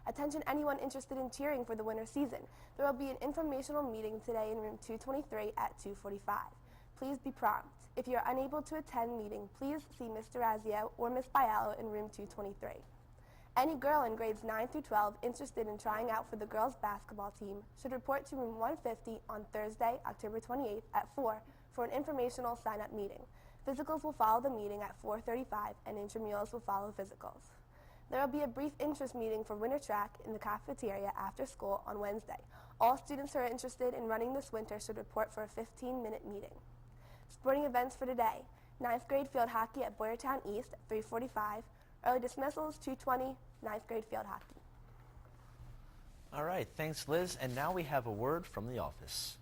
Attention anyone interested in cheering for the winter season. There will be an informational meeting today in room 223 at 2:45. Please be prompt. If you are unable to attend meeting, please see Mr. Razio or Ms. Bialo in room 223. Any girl in grades 9 through 12 interested in trying out for the girls basketball team should report to room 150 on Thursday, October 28th at 4 for an informational sign-up meeting. Physicals will follow the meeting at 4:35 and intramurals will follow physicals. There will be a brief interest meeting for winter track in the cafeteria after school on Wednesday. All students who are interested in running this winter should report for a 15-minute meeting. Sporting events for today. 9th grade field hockey at Boyertown East at 3:45. Early dismissals, 2:20, 9th grade field hockey. All right, thanks, Liz. And now we have a word from the office.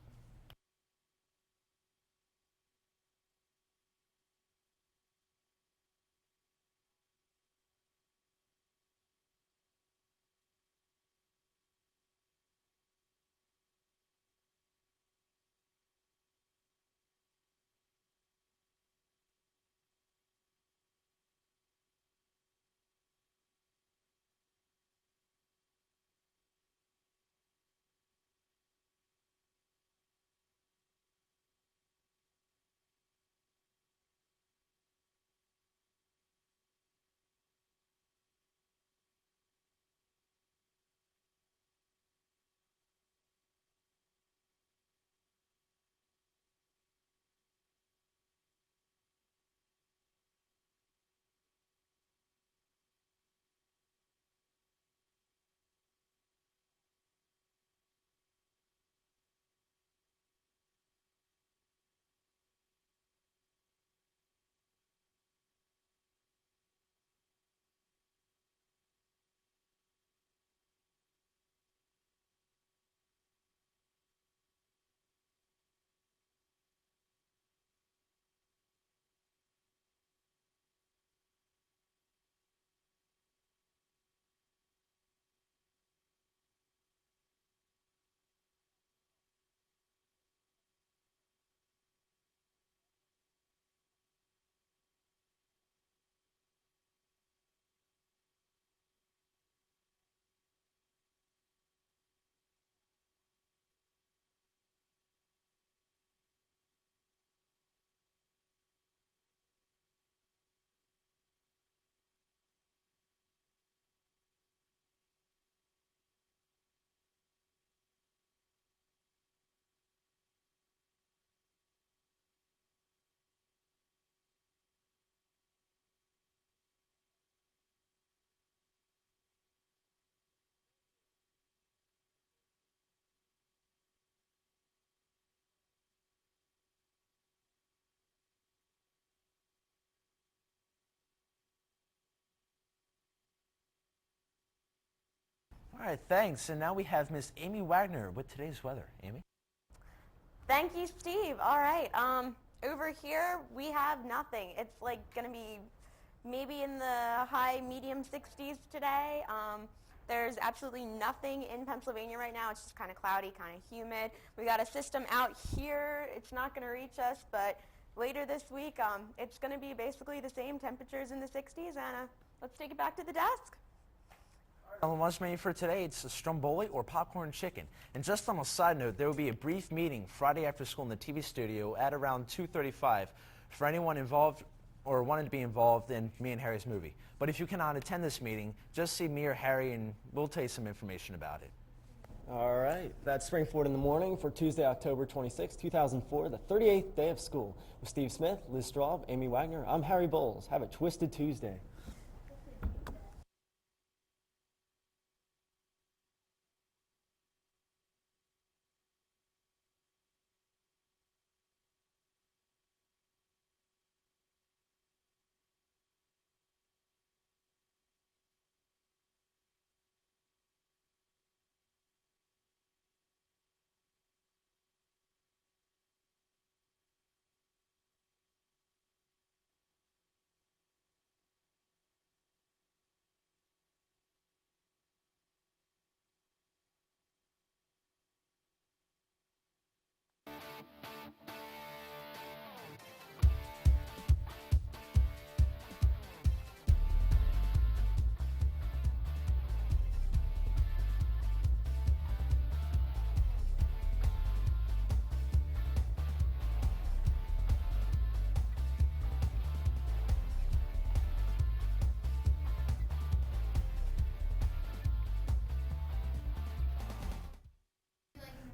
All right, thanks. And now we have Miss Amy Wagner with today's weather. Amy? Thank you, Steve. All right. Over here, we have nothing. It's like going to be maybe in the high, medium 60s today. There's absolutely nothing in Pennsylvania right now. It's just kind of cloudy, kind of humid. We got a system out here. It's not going to reach us, but later this week, it's going to be basically the same temperatures in the 60s. And let's take it back to the desk. On the lunch menu for today, it's a stromboli or popcorn chicken. And just on a side note, there will be a brief meeting Friday after school in the TV studio at around 2:35 for anyone involved or wanted to be involved in me and Harry's movie. But if you cannot attend this meeting, just see me or Harry and we'll tell you some information about it. All right, that's Spring Forward in the Morning for Tuesday, October 26, 2004, the 38th day of school. With Steve Smith, Liz Straub, Amy Wagner, I'm Harry Bowles. Have a twisted Tuesday.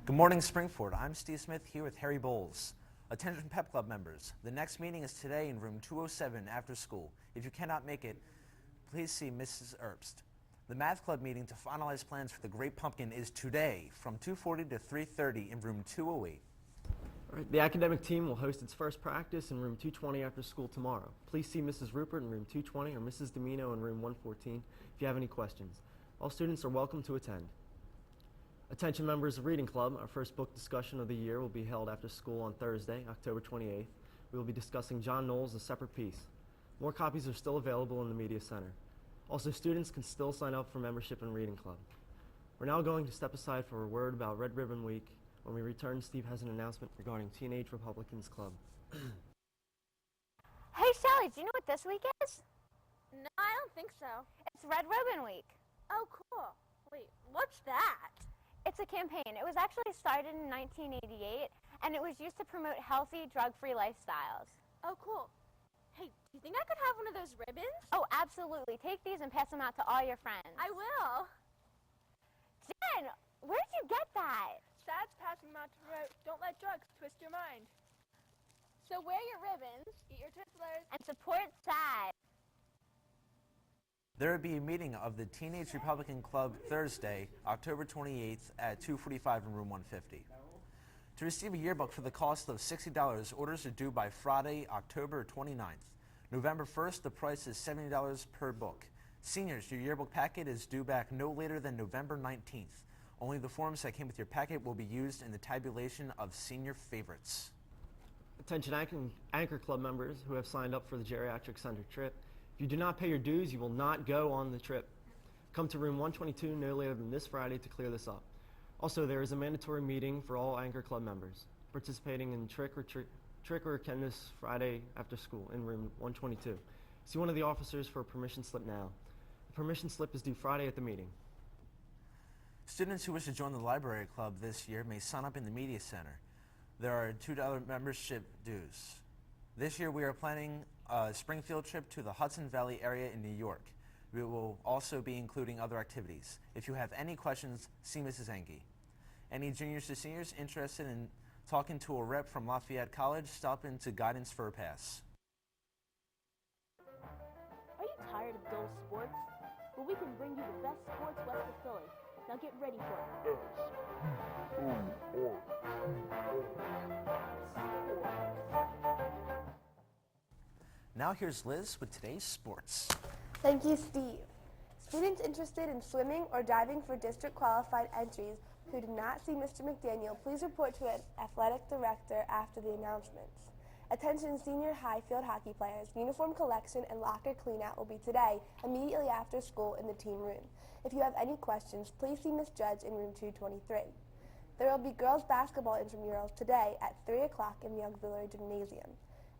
Good morning, Springford. I'm Steve Smith here with Harry Bowles. Attention Pep Club members, the next meeting is today in room 207 after school. If you cannot make it, please see Mrs. Erbst. The Math Club meeting to finalize plans for the Great Pumpkin is today from 2:40 to 3:30 in room 208. All right, the academic team will host its first practice in room 220 after school tomorrow. Please see Mrs. Rupert in room 220 or Mrs. Domino in room 114 if you have any questions. All students are welcome to attend. Attention members of Reading Club, our first book discussion of the year will be held after school on Thursday, October 28th. We will be discussing John Knowles' A Separate Peace. More copies are still available in the Media Center. Also, students can still sign up for membership in Reading Club. We're now going to step aside for a word about Red Ribbon Week. When we return, Steve has an announcement regarding Teenage Republicans Club. Hey, Sally, do you know what this week is? No, I don't think so. It's Red Ribbon Week. Oh, cool. Wait, what's that? It's a campaign. It was actually started in 1988, and it was used to promote healthy, drug-free lifestyles. Oh, cool. Hey, do you think I could have one of those ribbons? Oh, absolutely. Take these and pass them out to all your friends. I will. Jen, where'd you get that? Dad's passing them out to promote Don't Let Drugs Twist Your Mind. So wear your ribbons, eat your Twizzlers, and support SAD. There will be a meeting of the Teenage Republican Club Thursday, October 28th at 2:45 in room 150. To receive a yearbook for the cost of $60, orders are due by Friday, October 29th. November 1st, the price is $70 per book. Seniors, your yearbook packet is due back no later than November 19th. Only the forms that came with your packet will be used in the tabulation of senior favorites. Attention Anchor Club members who have signed up for the Geriatric Center trip. If you do not pay your dues, you will not go on the trip. Come to room 122 no later than this Friday to clear this up. Also, there is a mandatory meeting for all Anchor Club members participating in Trick or Can this Friday after school in room 122. See one of the officers for a permission slip now. The permission slip is due Friday at the meeting. Students who wish to join the library club this year may sign up in the Media Center. There are $2 membership dues. This year we are planning a spring field trip to the Hudson Valley area in New York. We will also be including other activities. If you have any questions, see Mrs. Engie. Any juniors or seniors interested in talking to a rep from Lafayette College, stop into Guidance for a Pass. Are you tired of dull sports? Well, we can bring you the best sports west of Philly. Now get ready for it. Now here's Liz with today's sports. Thank you, Steve. Students interested in swimming or diving for district qualified entries who did not see Mr. McDaniel, please report to an athletic director after the announcements. Attention senior high field hockey players, uniform collection and locker cleanout will be today, immediately after school in the team room. If you have any questions, please see Ms. Judge in room 223. There will be girls basketball intramurals today at 3 o'clock in the auxiliary gymnasium.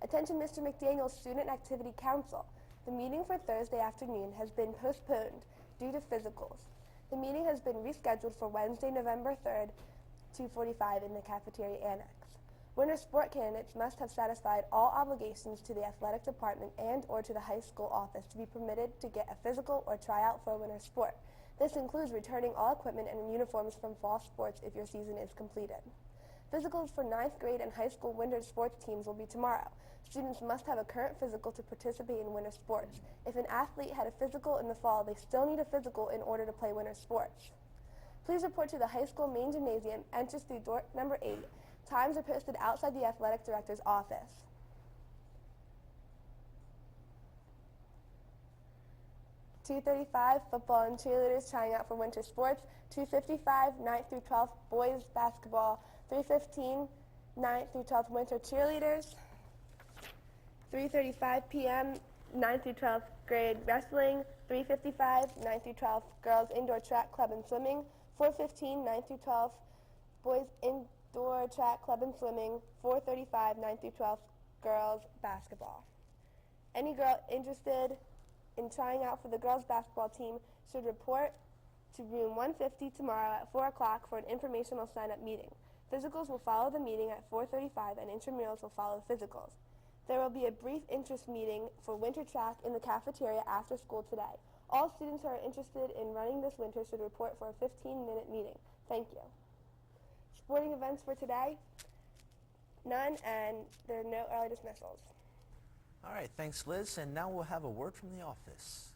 Attention Mr. McDaniel's Student Activity Council. The meeting for Thursday afternoon has been postponed due to physicals. The meeting has been rescheduled for Wednesday, November 3rd, 2:45 in the cafeteria annex. Winter sport candidates must have satisfied all obligations to the athletic department and or to the high school office to be permitted to get a physical or tryout for a winter sport. This includes returning all equipment and uniforms from fall sports if your season is completed. Physicals for 9th grade and high school winter sports teams will be tomorrow. Students must have a current physical to participate in winter sports. If an athlete had a physical in the fall, they still need a physical in order to play winter sports. Please report to the high school main gymnasium, entrance through door number 8. Times are posted outside the athletic director's office. (2:35) football and cheerleaders trying out for winter sports. 2:55 9th through 12th boys basketball. 3:15 9th through 12th winter cheerleaders. 3:35 p.m. 9th through 12th grade wrestling. 3:55 9th through 12th girls indoor track club and swimming. 4:15 9th through 12th boys indoor track club and swimming. 4:35 9th through 12th girls basketball. Any girl interested in trying out for the girls basketball team should report to room 150 tomorrow at 4 o'clock for an informational sign-up meeting. Physicals will follow the meeting at 4:35 and intramurals will follow physicals. There will be a brief interest meeting for winter track in the cafeteria after school today. All students who are interested in running this winter should report for a 15-minute meeting. Thank you. Sporting events for today? None, and there are no early dismissals. All right, thanks, Liz. And now we'll have a word from the office.